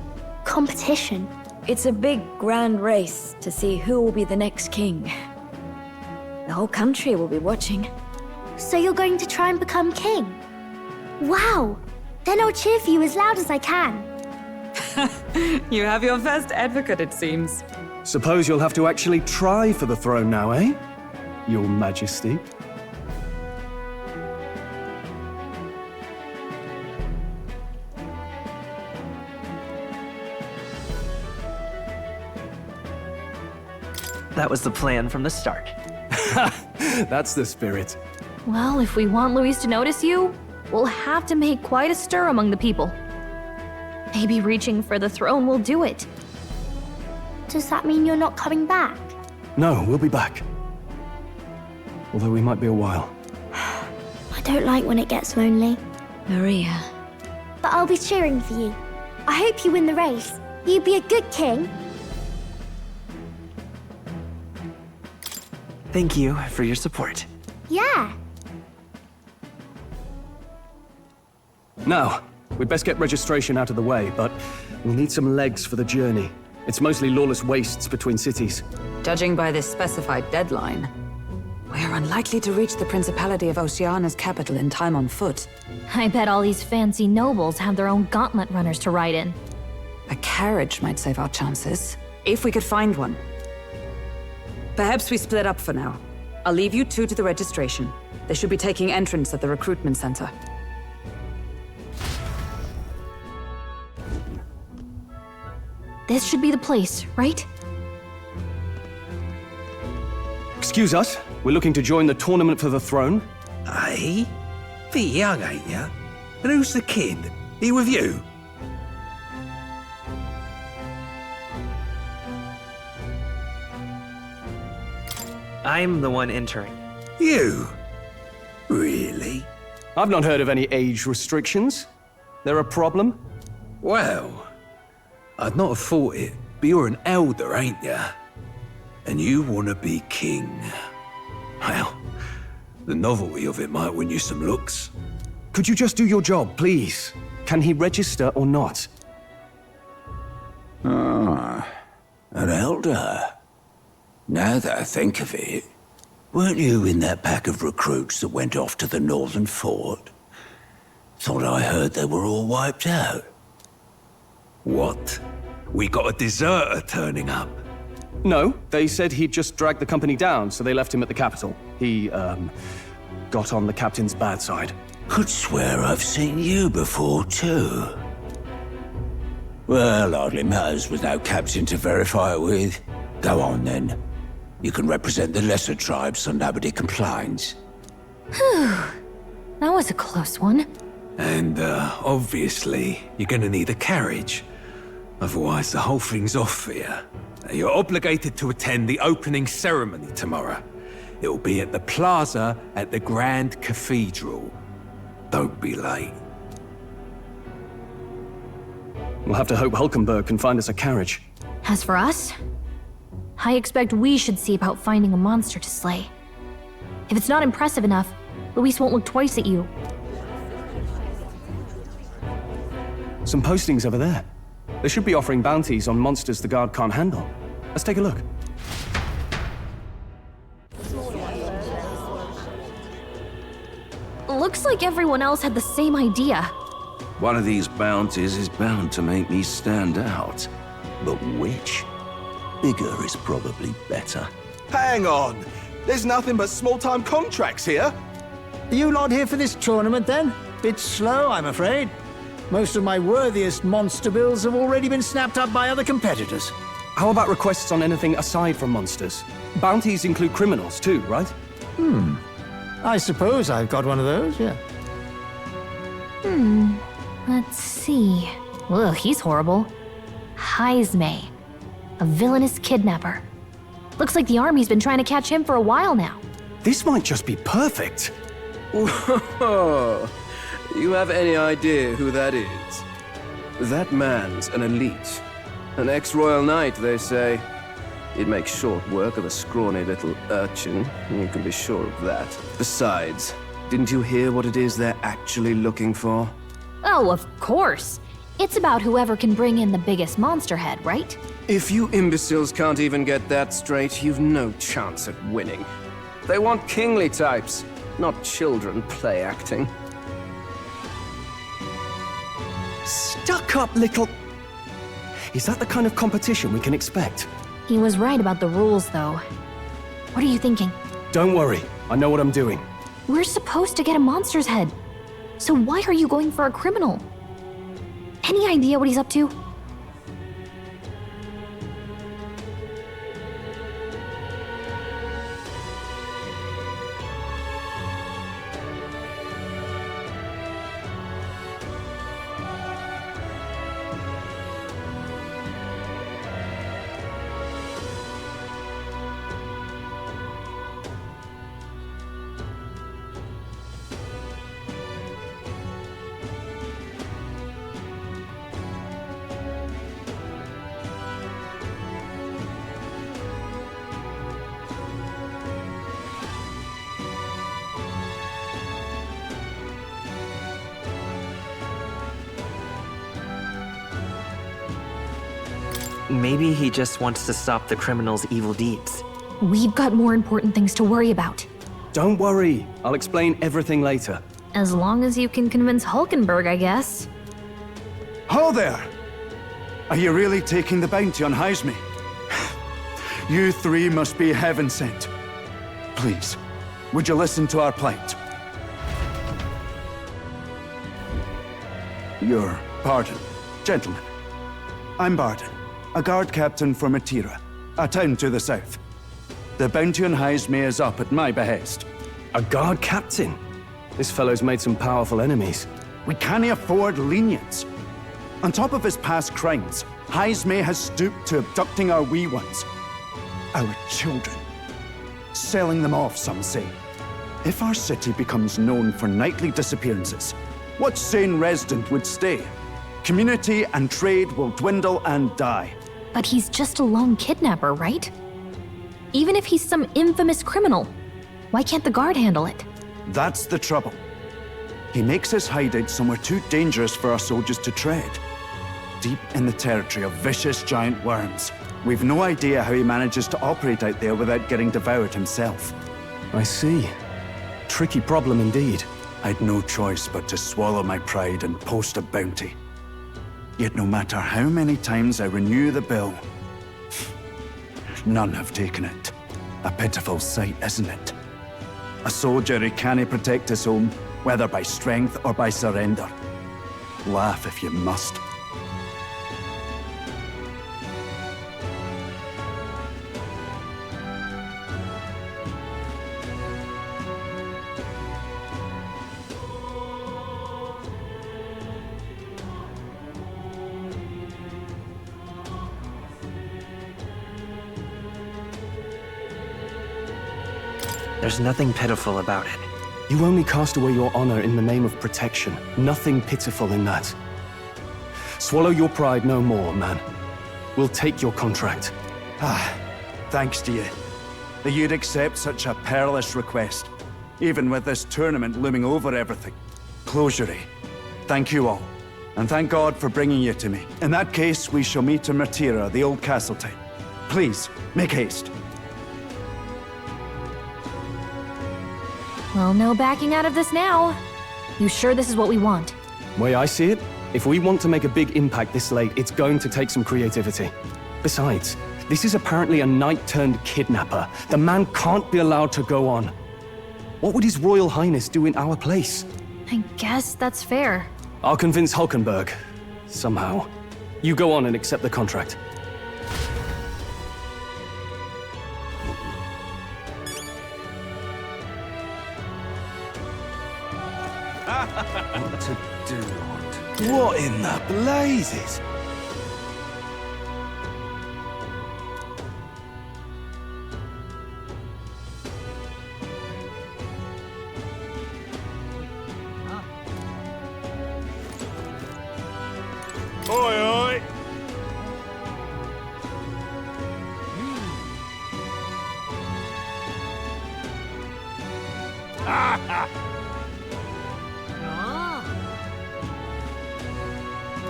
competition? It's a big, grand race to see who will be the next king. The whole country will be watching. So you're going to try and become king? Wow! Then I'll cheer for you as loud as I can. You have your first advocate, it seems. Suppose you'll have to actually try for the throne now, eh? Your Majesty. That was the plan from the start. That's the spirit. Well, if we want Luis to notice you, we'll have to make quite a stir among the people. Maybe reaching for the throne will do it. Does that mean you're not coming back? No, we'll be back. Although we might be a while. I don't like when it gets lonely. Maria. But I'll be cheering for you. I hope you win the race. You be a good king. Thank you for your support. Yeah. Now, we'd best get registration out of the way, but we'll need some legs for the journey. It's mostly lawless wastes between cities. Judging by this specified deadline, we're unlikely to reach the Principality of Oceana's capital in time on foot. I bet all these fancy nobles have their own gauntlet runners to ride in. A carriage might save our chances, if we could find one. Perhaps we split up for now. I'll leave you two to the registration. They should be taking entrance at the recruitment center. This should be the place, right? Excuse us, we're looking to join the tournament for the throne. Aye? Bit young, ain't ya? And who's the kid? He with you? I'm the one entering. You? Really? I've not heard of any age restrictions. There a problem? Well, I'd not have thought it, but you're an elder, ain't ya? And you want to be king. Well, the novelty of it might win you some looks. Could you just do your job, please? Can he register or not? Ah, an elder. Now that I think of it, weren't you in that pack of recruits that went off to the northern fort? Thought I heard they were all wiped out. What? We got a deserter turning up. No, they said he'd just dragged the company down, so they left him at the capital. He, got on the captain's bad side. Could swear I've seen you before, too. Well, hardly matters with no captain to verify it with. Go on, then. You can represent the lesser tribes so nobody complains. Whew. That was a close one. And, obviously, you're gonna need a carriage. Otherwise, the whole thing's off for you. You're obligated to attend the opening ceremony tomorrow. It'll be at the plaza at the Grand Cathedral. Don't be late. We'll have to hope Hulkenberg can find us a carriage. As for us, I expect we should see about finding a monster to slay. If it's not impressive enough, Luis won't look twice at you. Some postings over there. They should be offering bounties on monsters the guard can't handle. Let's take a look. Looks like everyone else had the same idea. One of these bounties is bound to make me stand out. But which? Bigger is probably better. Hang on! There's nothing but small-time contracts here. Are you lot here for this tournament, then? Bit slow, I'm afraid. Most of my worthiest monster bills have already been snapped up by other competitors. How about requests on anything aside from monsters? Bounties include criminals too, right? I suppose I've got one of those, yeah. Let's see. Ugh, he's horrible. Heisme, a villainous kidnapper. Looks like the army's been trying to catch him for a while now. This might just be perfect. Whoa! You have any idea who that is? That man's an elite. An ex-royal knight, they say. He'd make short work of a scrawny little urchin, you can be sure of that. Besides, didn't you hear what it is they're actually looking for? Oh, of course. It's about whoever can bring in the biggest monster head, right? If you imbeciles can't even get that straight, you've no chance at winning. They want kingly types, not children play acting. Stuck-up little... Is that the kind of competition we can expect? He was right about the rules, though. What are you thinking? Don't worry, I know what I'm doing. We're supposed to get a monster's head. So why are you going for a criminal? Any idea what he's up to? Maybe he just wants to stop the criminal's evil deeds. We've got more important things to worry about. Don't worry, I'll explain everything later. As long as you can convince Hulkenberg, I guess. Ho there! Are you really taking the bounty on Heisme? You three must be heaven sent. Please, would you listen to our plight? Your pardon, gentlemen. I'm Barden, a guard captain for Matira, a town to the south. The bounty on Heisme is up at my behest. A guard captain? This fellow's made some powerful enemies. We can't afford lenience. On top of his past crimes, Heisme has stooped to abducting our wee ones. Our children. Selling them off, some say. If our city becomes known for nightly disappearances, what sane resident would stay? Community and trade will dwindle and die. But he's just a lone kidnapper, right? Even if he's some infamous criminal, why can't the guard handle it? That's the trouble. He makes his hideout somewhere too dangerous for our soldiers to tread. Deep in the territory of vicious giant worms. We've no idea how he manages to operate out there without getting devoured himself. I see. Tricky problem indeed. I'd no choice but to swallow my pride and post a bounty. Yet no matter how many times I renew the bill, none have taken it. A pitiful sight, isn't it? A soldier who can't protect his home, whether by strength or by surrender. Laugh if you must. There's nothing pitiful about it. You only cast away your honor in the name of protection. Nothing pitiful in that. Swallow your pride no more, man. We'll take your contract. Thanks to you. That you'd accept such a perilous request, even with this tournament looming over everything. Closure. Thank you all, and thank God for bringing you to me. In that case, we shall meet in Martira, the old castle town. Please, make haste. Well, no backing out of this now. You sure this is what we want? Way I see it, if we want to make a big impact this late, it's going to take some creativity. Besides, this is apparently a knight-turned-kidnapper. The man can't be allowed to go on. What would His Royal Highness do in our place? I guess that's fair. I'll convince Hulkenberg. Somehow. You go on and accept the contract. What to do? What in the blazes? Oi, oi! Ha ha!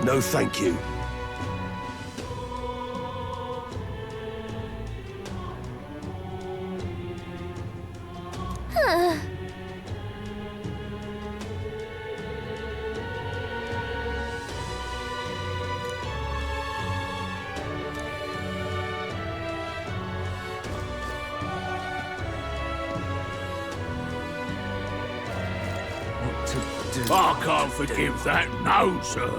No, thank you. What to do? I can't forgive that, no, sir.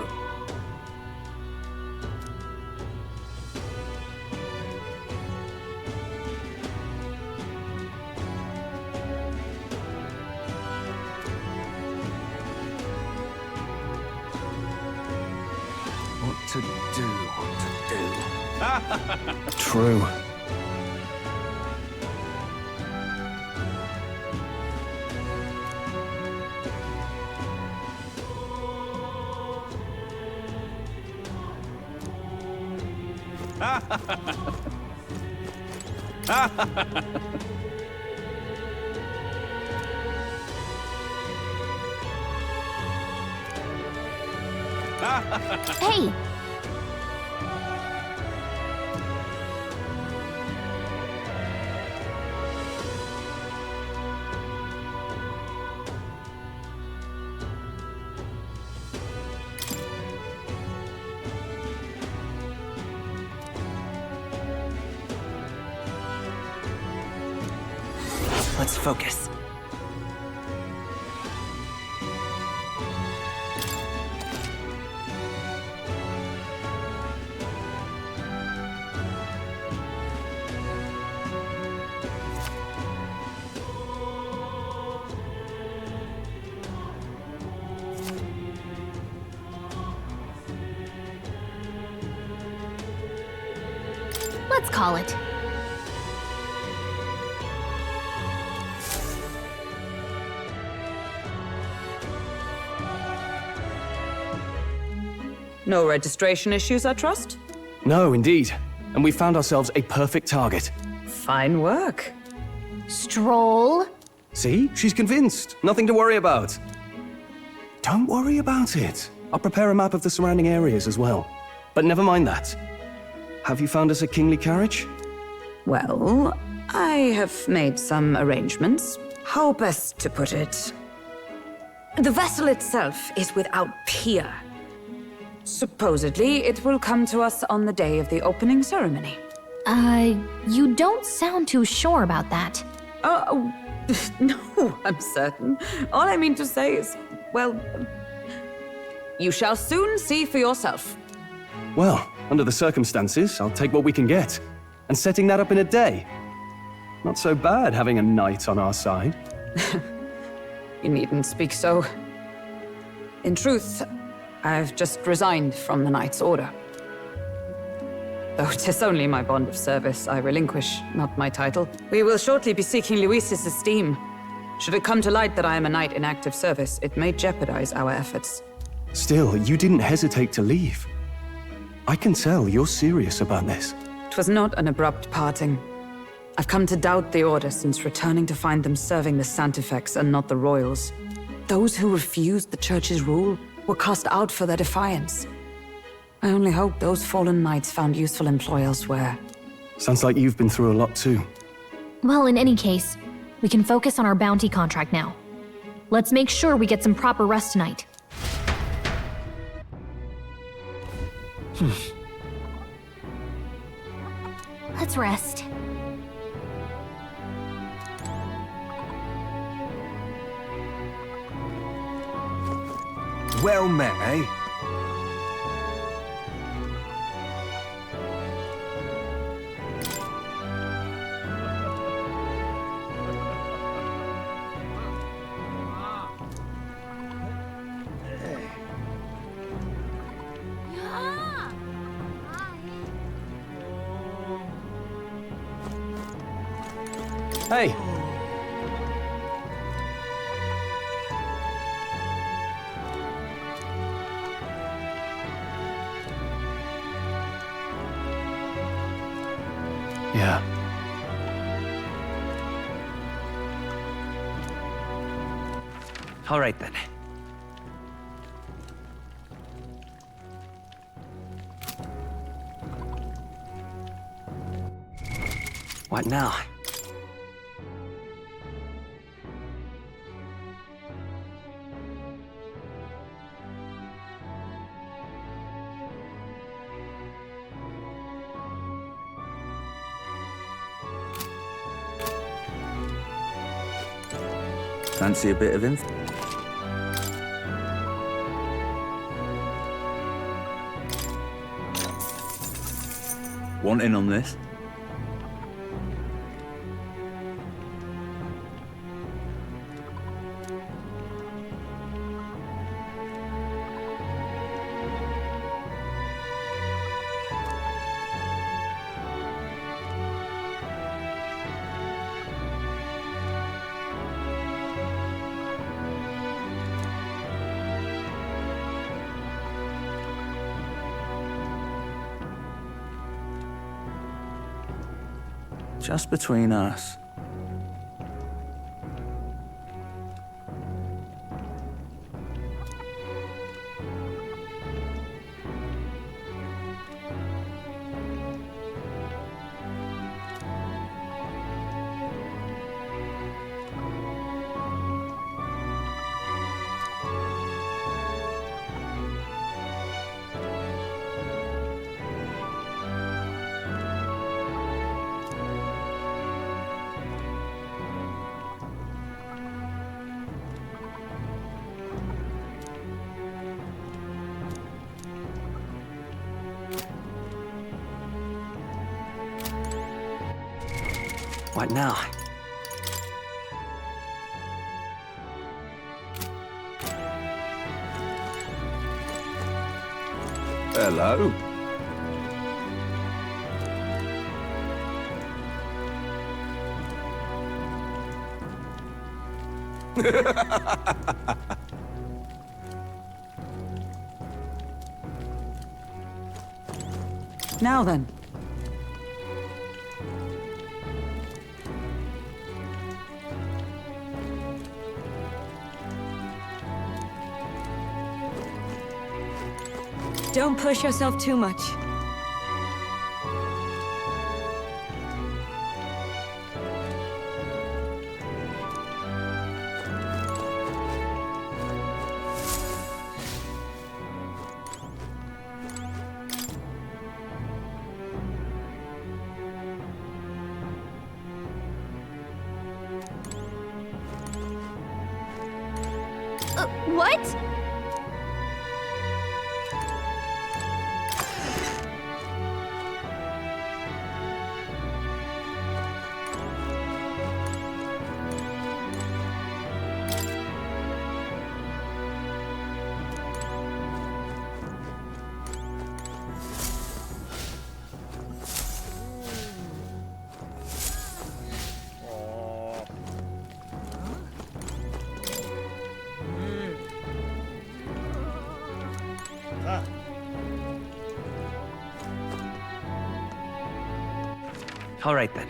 What to do? What to do? True. Hey! Let's focus. Let's call it. No registration issues, I trust? No, indeed. And we found ourselves a perfect target. Fine work. Stroll. See? She's convinced. Nothing to worry about. Don't worry about it. I'll prepare a map of the surrounding areas as well. But never mind that. Have you found us a kingly carriage? Well, I have made some arrangements. How best to put it? The vessel itself is without peer. Supposedly, it will come to us on the day of the opening ceremony. You don't sound too sure about that. Oh, no, I'm certain. All I mean to say is, well, you shall soon see for yourself. Well, under the circumstances, I'll take what we can get. And setting that up in a day. Not so bad having a knight on our side. You needn't speak so. In truth, I've just resigned from the Knight's Order. Though 'tis only my bond of service I relinquish, not my title. We will shortly be seeking Luis's esteem. Should it come to light that I am a knight in active service, it may jeopardize our efforts. Still, you didn't hesitate to leave. I can tell you're serious about this. It was not an abrupt parting. I've come to doubt the Order since returning to find them serving the Santifex and not the Royals. Those who refused the Church's rule were cast out for their defiance. I only hope those fallen knights found useful employ elsewhere. Sounds like you've been through a lot too. Well, in any case, we can focus on our bounty contract now. Let's make sure we get some proper rest tonight. Let's rest. Well met, eh? Hey! Yeah. All right then. What now? Fancy a bit of info? Want in on this? Just between us. What now? Hello. Now then. Don't push yourself too much. What? All right then.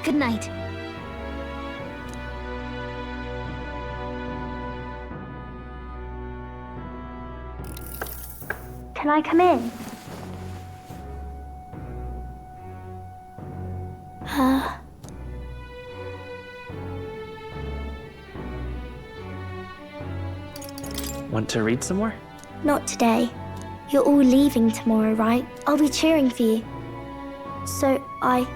Good night. Can I come in? Want to read some more? Not today. You're all leaving tomorrow, right? I'll be cheering for you. So I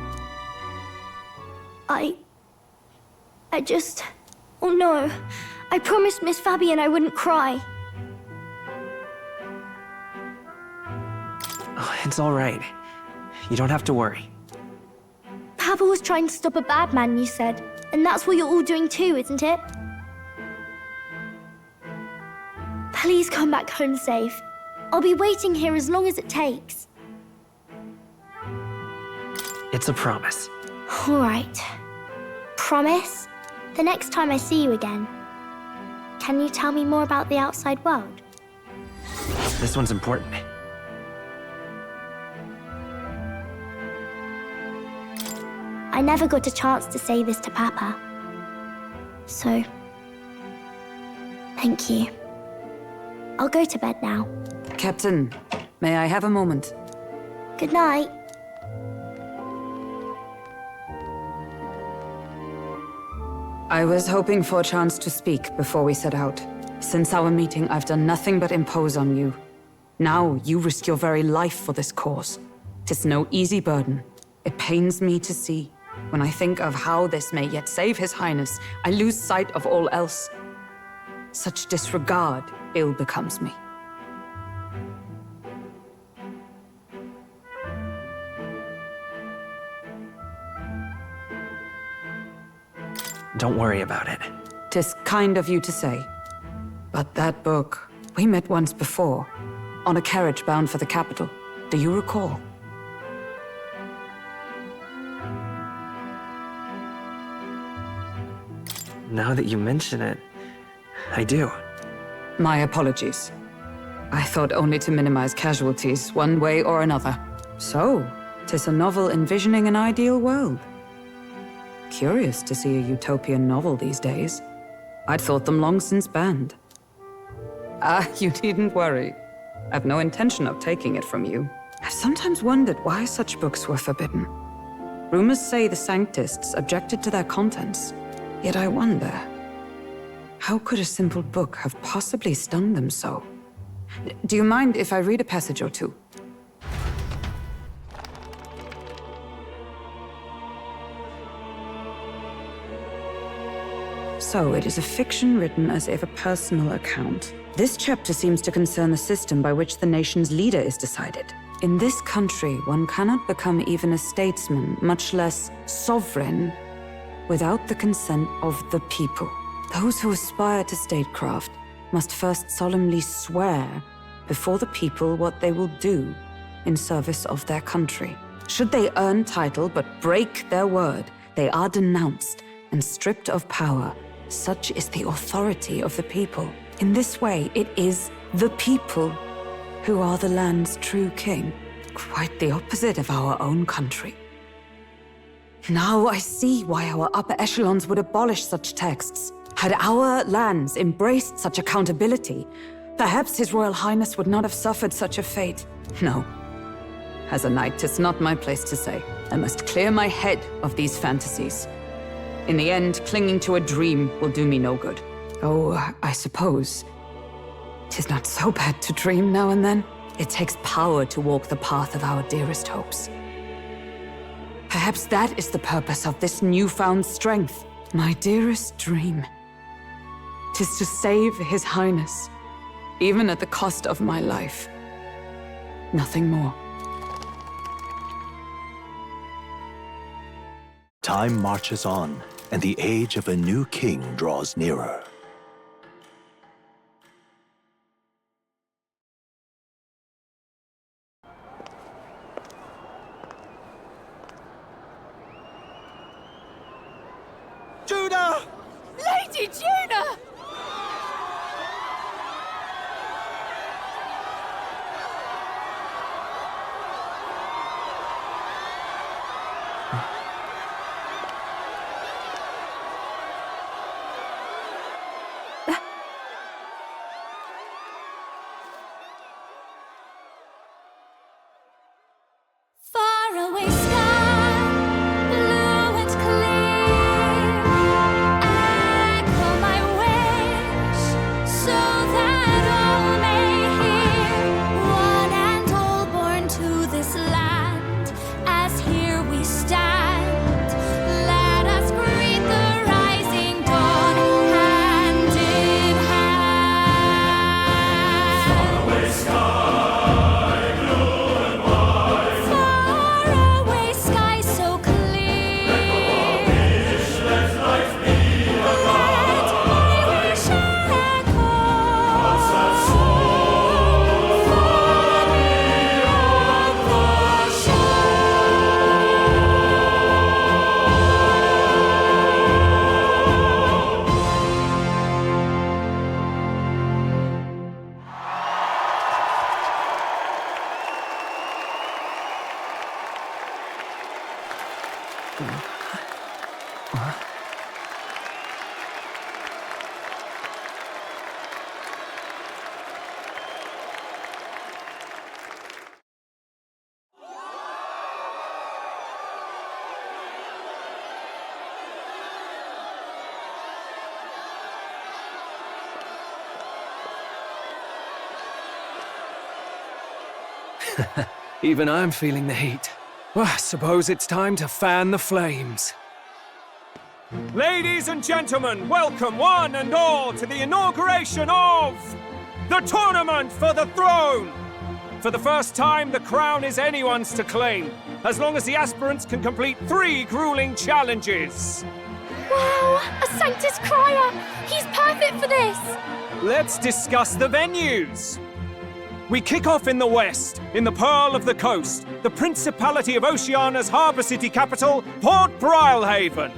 just... Oh no. I promised Miss Fabian I wouldn't cry. Oh, it's all right. You don't have to worry. Papa was trying to stop a bad man, you said. And that's what you're all doing too, isn't it? Please come back home safe. I'll be waiting here as long as it takes. It's a promise. All right. Promise? The next time I see you again. Can you tell me more about the outside world? This one's important. I never got a chance to say this to Papa. So, thank you. I'll go to bed now. Captain, may I have a moment? Good night. I was hoping for a chance to speak before we set out. Since our meeting, I've done nothing but impose on you. Now, you risk your very life for this cause. 'Tis no easy burden. It pains me to see. When I think of how this may yet save His Highness, I lose sight of all else. Such disregard ill becomes me. Don't worry about it. 'Tis kind of you to say. But that book, we met once before, on a carriage bound for the capital. Do you recall? Now that you mention it, I do. My apologies. I thought only to minimize casualties, one way or another. So, 'tis a novel envisioning an ideal world. Curious to see a utopian novel these days. I'd thought them long since banned. You needn't worry. I've no intention of taking it from you. I've sometimes wondered why such books were forbidden. Rumors say the Sanctists objected to their contents. Yet I wonder, how could a simple book have possibly stung them so? Do you mind if I read a passage or two? So, it is a fiction written as if a personal account. This chapter seems to concern the system by which the nation's leader is decided. In this country, one cannot become even a statesman, much less sovereign, without the consent of the people. Those who aspire to statecraft must first solemnly swear before the people what they will do in service of their country. Should they earn title but break their word, they are denounced and stripped of power. Such is the authority of the people. In this way, it is the people who are the land's true king. Quite the opposite of our own country. Now I see why our upper echelons would abolish such texts. Had our lands embraced such accountability, perhaps His Royal Highness would not have suffered such a fate. No. As a knight, 'tis not my place to say. I must clear my head of these fantasies. In the end, clinging to a dream will do me no good. Oh, I suppose 'tis not so bad to dream now and then. It takes power to walk the path of our dearest hopes. Perhaps that is the purpose of this newfound strength. My dearest dream 'tis to save His Highness, even at the cost of my life. Nothing more. Time marches on, and the age of a new king draws nearer. Judah! Lady Judah! Faraway sky, blue and clear. Echo my wish, so that all may hear. One and all born to this land, as here we stand. Let us greet the rising dawn, hand in hand. Faraway sky, blue and white. Faraway sky so clear. Let life be let my wish echo. Sad soul, far beyond the Even I'm feeling the heat. Well, I suppose it's time to fan the flames. Ladies and gentlemen, welcome one and all to the inauguration of the Tournament for the Throne! For the first time, the crown is anyone's to claim, as long as the aspirants can complete 3 grueling challenges. Wow, a Sanctus Crier! He's perfect for this! Let's discuss the venues. We kick off in the west, in the Pearl of the Coast, the Principality of Oceania's harbour city capital, Port Brilehaven.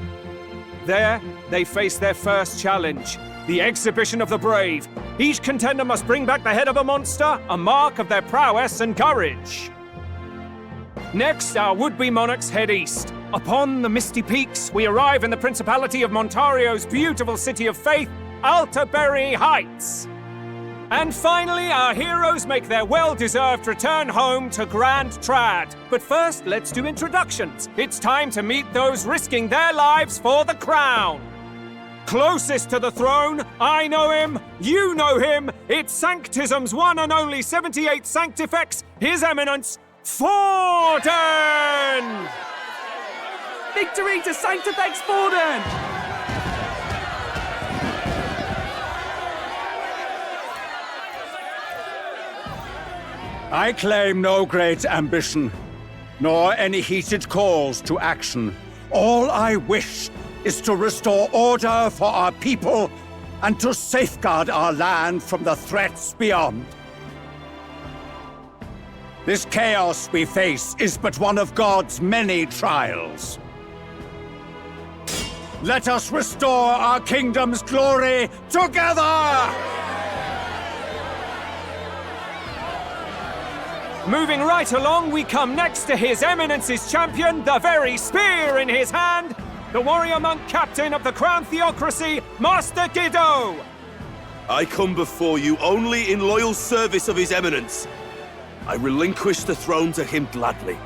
There, they face their first challenge, the Exhibition of the Brave. Each contender must bring back the head of a monster, a mark of their prowess and courage. Next, our would-be monarchs head east. Upon the misty peaks, we arrive in the Principality of Montario's beautiful city of faith, Altaberry Heights. And finally, our heroes make their well-deserved return home to Grand Trad. But first, let's do introductions. It's time to meet those risking their lives for the crown. Closest to the throne, I know him, you know him. It's Sanctism's one and only 78 Sanctifex, His Eminence, Forden! Victory to Sanctifex Forden! I claim no great ambition, nor any heated calls to action. All I wish is to restore order for our people and to safeguard our land from the threats beyond. This chaos we face is but one of God's many trials. Let us restore our kingdom's glory together! Moving right along, we come next to His Eminence's champion, the very spear in his hand, the warrior monk captain of the Crown Theocracy, Master Guido! I come before you only in loyal service of His Eminence. I relinquish the throne to him gladly.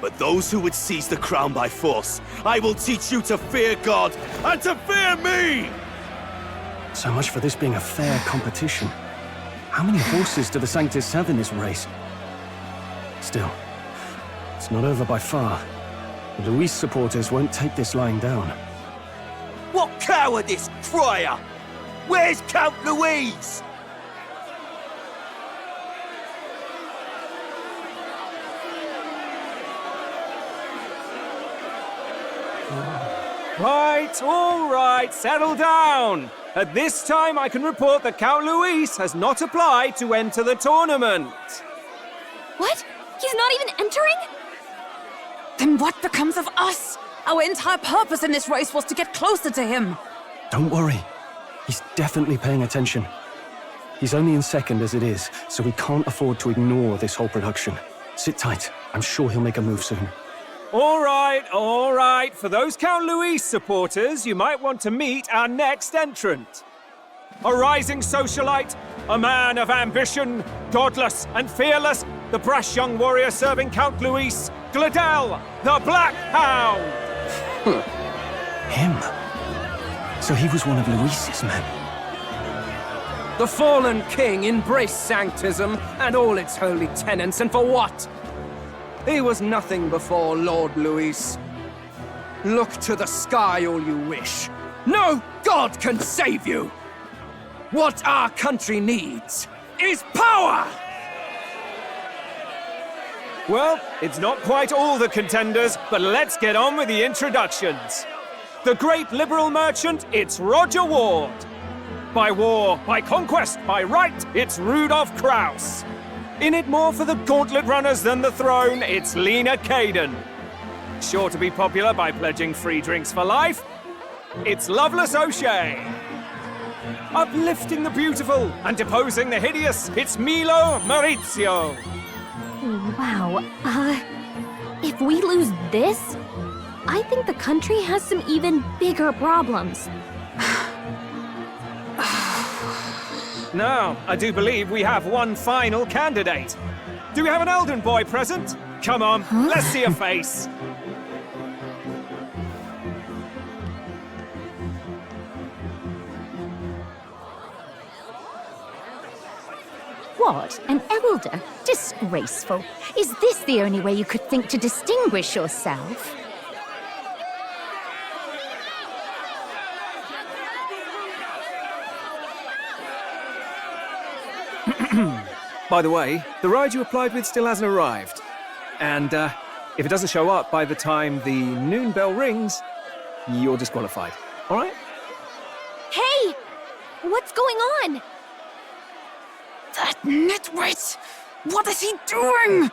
But those who would seize the crown by force, I will teach you to fear God and to fear me! So much for this being a fair competition. How many horses do the Sanctus have in this race? Still, it's not over by far. The Luis supporters won't take this lying down. What cowardice, crier! Where's Count Louise? Right, all right, settle down. At this time, I can report that Count Luis has not applied to enter the tournament. What? He's not even entering? Then what becomes of us? Our entire purpose in this race was to get closer to him. Don't worry. He's definitely paying attention. He's only in second as it is, so we can't afford to ignore this whole production. Sit tight. I'm sure he'll make a move soon. All right, all right. For those Count Luis supporters, you might want to meet our next entrant. A rising socialite, a man of ambition, godless and fearless, the brash young warrior serving Count Luis, Gladel, the Black Hound! Him? So he was one of Luis's men. The fallen king embraced Sanctism and all its holy tenets, and for what? He was nothing before Lord Luis. Look to the sky all you wish. No god can save you! What our country needs is power! Well, it's not quite all the contenders, but let's get on with the introductions. The great liberal merchant, it's Roger Ward. By war, by conquest, by right, it's Rudolph Krauss. In it more for the gauntlet runners than the throne, it's Lena Caden. Sure to be popular by pledging free drinks for life, it's Loveless O'Shea. Uplifting the beautiful and deposing the hideous, it's Milo Maurizio. Wow. If we lose this, I think the country has some even bigger problems. Now, I do believe we have one final candidate. Do we have an Elden boy present? Come on, let's see a face. What? An elder? Disgraceful. Is this the only way you could think to distinguish yourself? By the way, the ride you applied with still hasn't arrived. And if it doesn't show up by the time the noon bell rings, you're disqualified. All right? Hey! What's going on? That nitwit! What is he doing?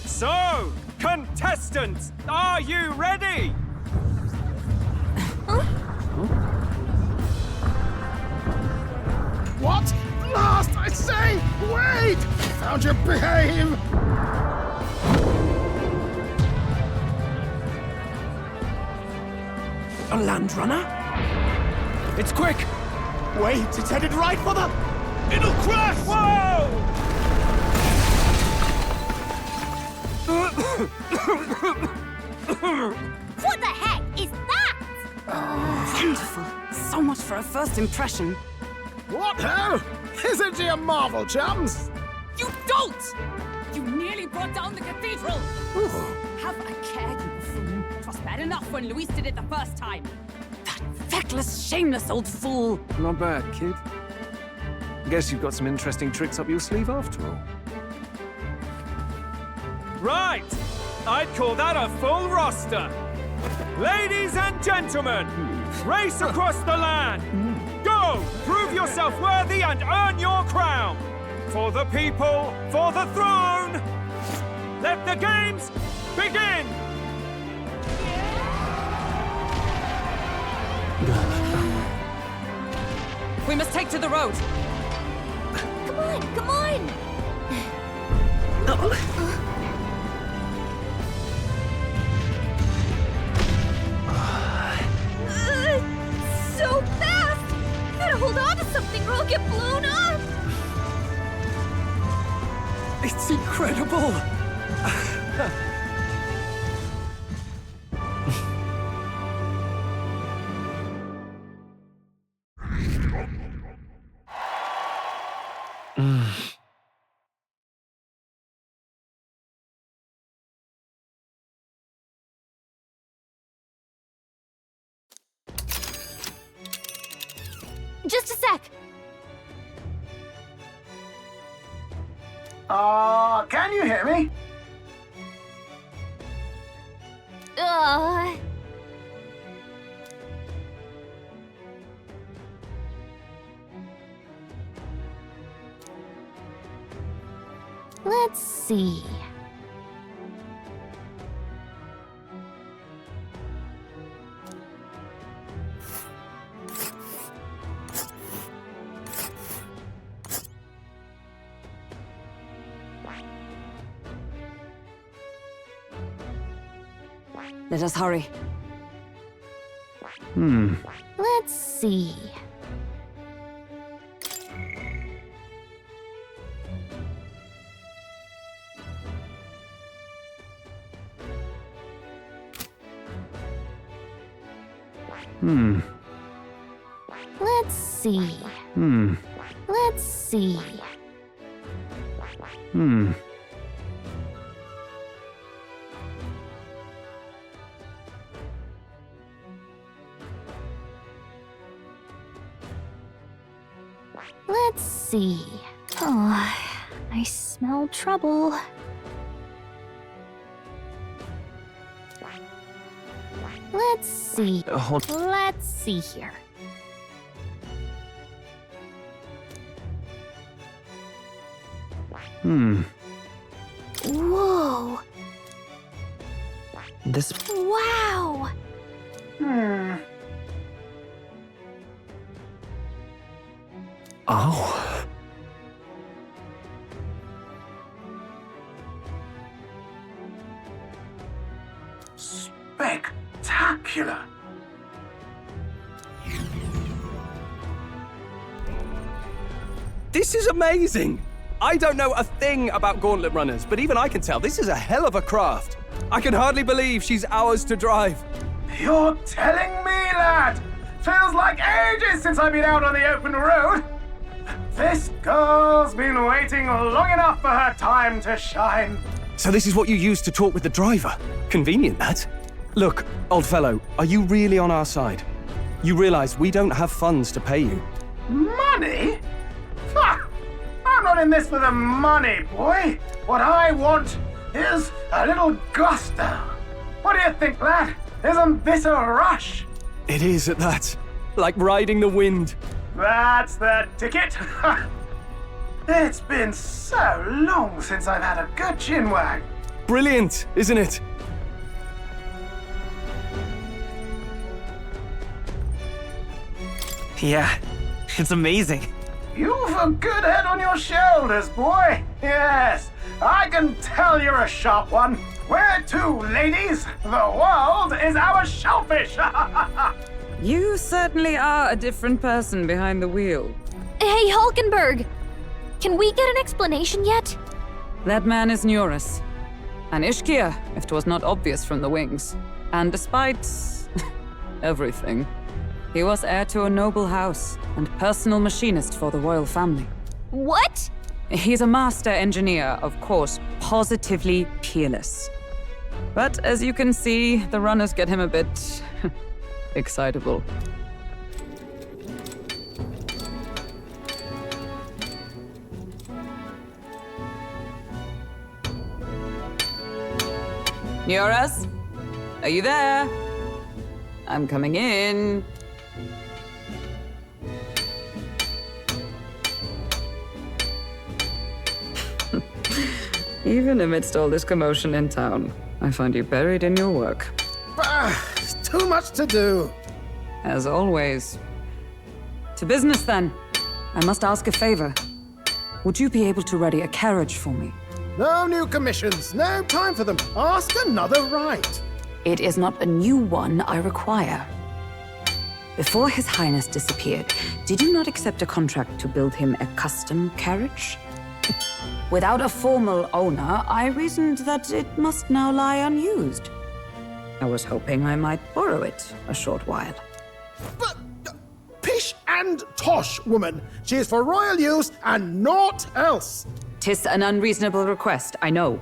So, contestants, are you ready? What? Last, I say! Wait! Found your behave! A land runner? It's quick! Wait, it's headed right for the... It'll crash! Whoa! What the heck is that? Wonderful. So much for a first impression. What ho? Isn't she a marvel, chums? You dolt! You nearly brought down the cathedral! Have a care, you buffoon. It was bad enough when Luis did it the first time. That feckless, shameless old fool. Not bad, kid. Guess you've got some interesting tricks up your sleeve after all. Right! I'd call that a full roster. Ladies and gentlemen, race across the land. Go! Prove yourself worthy and earn your crown. For the people, for the throne. Let the games begin! We must take to the road. Come on, come on! So fast! Gotta hold on to something or I'll get blown up! It's incredible! Just a sec! Can you hear me? Let's see. Let us hurry. Let's see. Let's see. Let's see. Let's see. Oh, I smell trouble. Let's see. Let's see here. Whoa. This... Wow! Oh. Spectacular! This is amazing! I don't know a thing about gauntlet runners, but even I can tell this is a hell of a craft. I can hardly believe she's ours to drive. You're telling me, lad? Feels like ages since I've been out on the open road. This girl's been waiting long enough for her time to shine. So this is what you use to talk with the driver? Convenient, that. Look, old fellow, are you really on our side? You realize we don't have funds to pay you. Money? Fuck! I'm not in this for the money, boy. What I want is a little gusto. What do you think, lad? Isn't this a rush? It is at that. Like riding the wind. That's the ticket. It's been so long since I've had a good chinwag. Brilliant, isn't it? Yeah, it's amazing. You've a good head on your shoulders, boy. Yes, I can tell you're a sharp one. Where to, ladies? The world is our shellfish. You certainly are a different person behind the wheel. Hey, Hulkenberg! Can we get an explanation yet? That man is Nuris. An Ishkia, if 'twas not obvious from the wings. And despite everything, he was heir to a noble house and personal machinist for the royal family. What? He's a master engineer, of course, positively peerless. But as you can see, the runners get him a bit excitable. Nyoras? Are you there? I'm coming in. Even amidst all this commotion in town, I find you buried in your work. Too much to do. As always. To business, then. I must ask a favor. Would you be able to ready a carriage for me? No new commissions. No time for them. Ask another right. It is not a new one I require. Before His Highness disappeared, did you not accept a contract to build him a custom carriage? Without a formal owner, I reasoned that it must now lie unused. I was hoping I might borrow it a short while. But pish and tosh, woman. She is for royal use and naught else. 'Tis an unreasonable request, I know.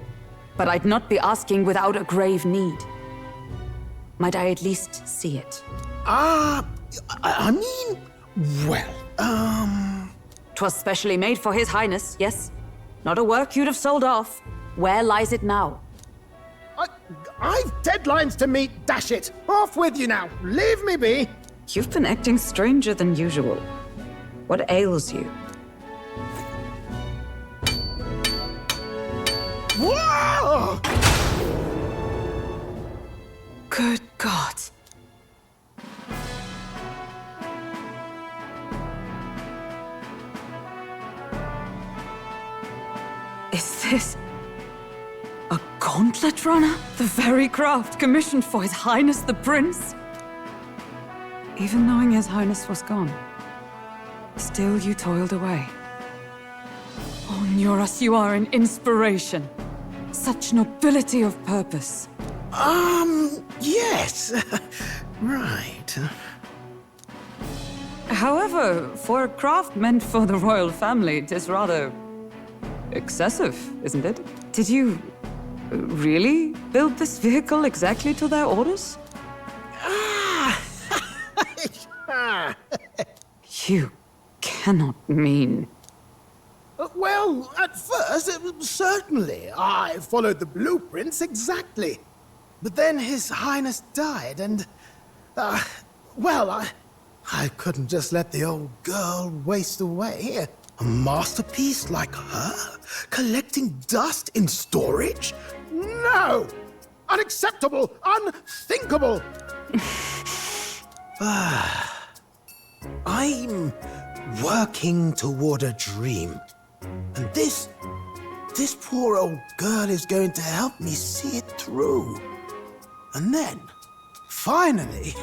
But I'd not be asking without a grave need. Might I at least see it? I mean, well, 'Twas specially made for His Highness, yes? Not a work you'd have sold off. Where lies it now? I've deadlines to meet, dash it. Off with you now. Leave me be. You've been acting stranger than usual. What ails you? Whoa! Good God. Is this a gauntlet runner? The very craft commissioned for His Highness the Prince? Even knowing His Highness was gone, still you toiled away. Oh, Nyoras, you are an inspiration. Such nobility of purpose. Yes. Right. However, for a craft meant for the royal family, it is rather excessive, isn't it? Did you really build this vehicle exactly to their orders? You cannot mean... Well, at first, certainly. I followed the blueprints exactly. But then His Highness died, and... well, I couldn't just let the old girl waste away. A masterpiece like her? Collecting dust in storage? No! Unacceptable! Unthinkable! I'm working toward a dream. And this poor old girl is going to help me see it through. And then, finally...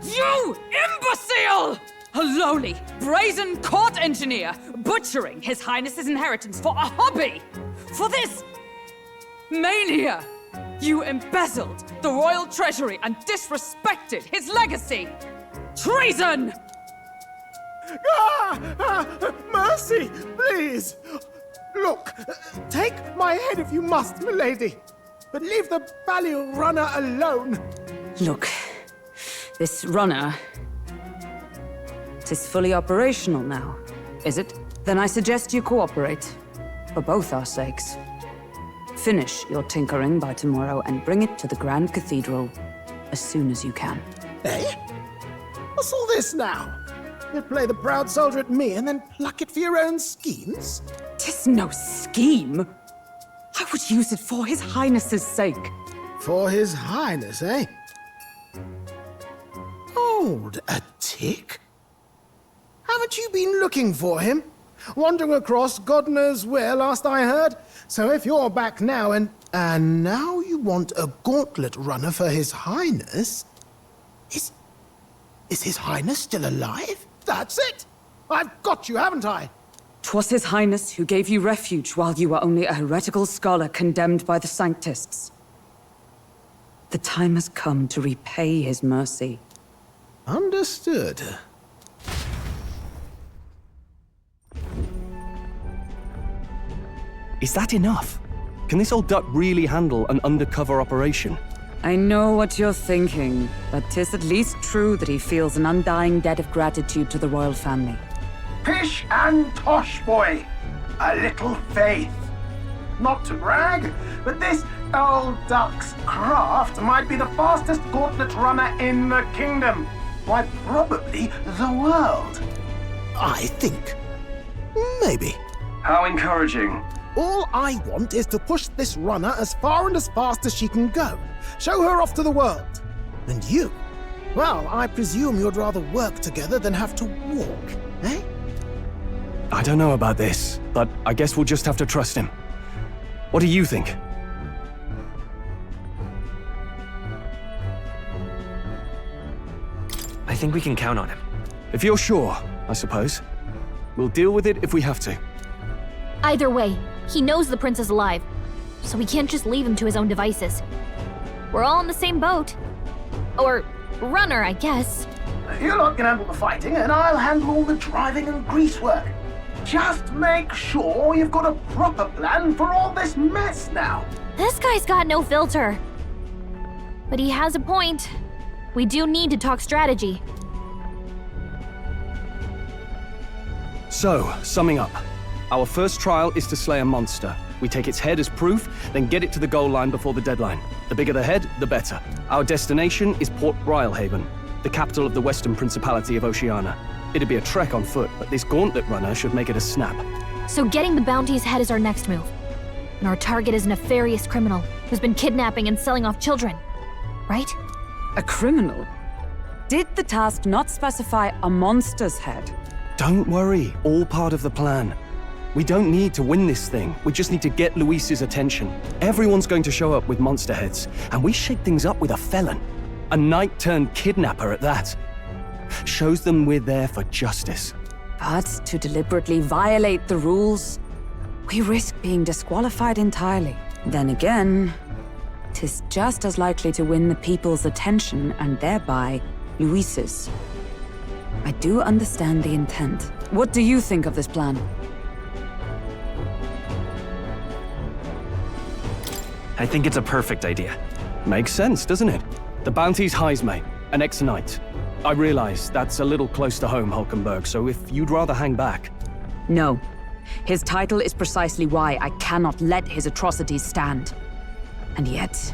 You imbecile! A lowly, brazen court engineer, butchering His Highness's inheritance for a hobby! For this mania! You embezzled the royal treasury and disrespected his legacy! Treason! Mercy, please! Look, take my head if you must, milady. But leave the value runner alone. Look, this runner... is fully operational now, is it? Then I suggest you cooperate, for both our sakes. Finish your tinkering by tomorrow and bring it to the Grand Cathedral as soon as you can. Eh? What's all this now? You play the proud soldier at me and then pluck it for your own schemes? 'Tis no scheme. I would use it for His Highness's sake. For His Highness, eh? Hold a tick. Haven't you been looking for him? Wandering across God knows where, last I heard. So if you're back now and now you want a gauntlet runner for His Highness... Is His Highness still alive? That's it! I've got you, haven't I? 'Twas His Highness who gave you refuge while you were only a heretical scholar condemned by the Sanctists. The time has come to repay His mercy. Understood. Is that enough? Can this old duck really handle an undercover operation? I know what you're thinking, but 'tis at least true that he feels an undying debt of gratitude to the royal family. Pish and tosh, boy. A little faith. Not to brag, but this old duck's craft might be the fastest gauntlet runner in the kingdom. Why, probably the world. I think. Maybe. How encouraging. All I want is to push this runner as far and as fast as she can go. Show her off to the world. And you? Well, I presume you'd rather work together than have to walk, eh? I don't know about this, but I guess we'll just have to trust him. What do you think? I think we can count on him. If you're sure, I suppose. We'll deal with it if we have to. Either way, he knows the prince is alive, so we can't just leave him to his own devices. We're all in the same boat. Or runner, I guess. You lot can handle the fighting, and I'll handle all the driving and grease work. Just make sure you've got a proper plan for all this mess now. This guy's got no filter. But he has a point. We do need to talk strategy. So, summing up. Our first trial is to slay a monster. We take its head as proof, then get it to the goal line before the deadline. The bigger the head, the better. Our destination is Port Rhylehaven, the capital of the Western Principality of Oceania. It'd be a trek on foot, but this gauntlet runner should make it a snap. So getting the bounty's head is our next move. And our target is a nefarious criminal who's been kidnapping and selling off children. Right? A criminal? Did the task not specify a monster's head? Don't worry, all part of the plan. We don't need to win this thing. We just need to get Luis's attention. Everyone's going to show up with monster heads, and we shake things up with a felon. A knight-turned-kidnapper at that. Shows them we're there for justice. But to deliberately violate the rules, we risk being disqualified entirely. Then again, 'tis just as likely to win the people's attention and thereby Luis's. I do understand the intent. What do you think of this plan? I think it's a perfect idea. Makes sense, doesn't it? The bounty's Heismay, an ex-knight. I realize that's a little close to home, Hulkenberg, so if you'd rather hang back... No. His title is precisely why I cannot let his atrocities stand. And yet...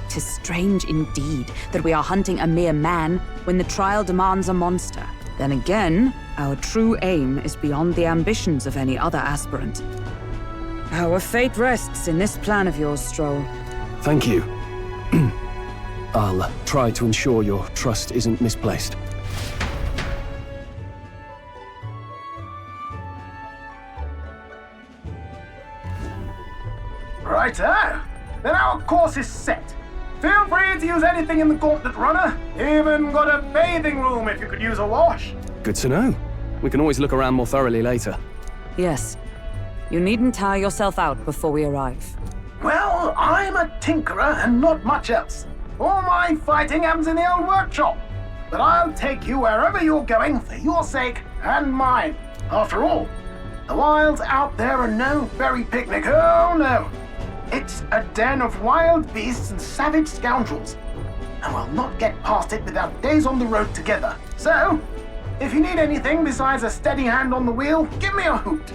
'tis strange indeed that we are hunting a mere man when the trial demands a monster. Then again, our true aim is beyond the ambitions of any other aspirant. Our fate rests in this plan of yours, Stroll. Thank you. I'll try to ensure your trust isn't misplaced. Righto. Then our course is set. Feel free to use anything in the gauntlet runner. Even got a bathing room if you could use a wash. Good to know. We can always look around more thoroughly later. Yes. You needn't tire yourself out before we arrive. Well, I'm a tinkerer and not much else. All my fighting happens in the old workshop. But I'll take you wherever you're going for your sake and mine. After all, the wilds out there are no berry picnic. Oh no. It's a den of wild beasts and savage scoundrels. And we'll not get past it without days on the road together. So, if you need anything besides a steady hand on the wheel, give me a hoot.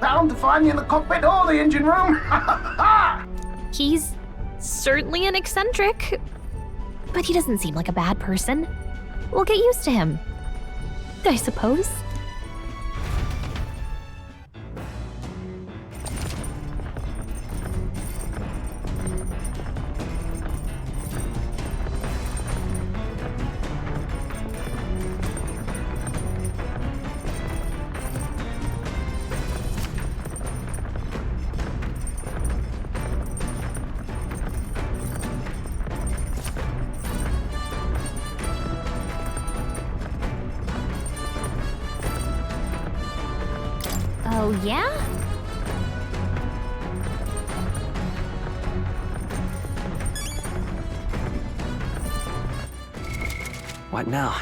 Bound to find you in the cockpit or the engine room. He's certainly an eccentric, but he doesn't seem like a bad person. We'll get used to him, I suppose. Oh, yeah? What now?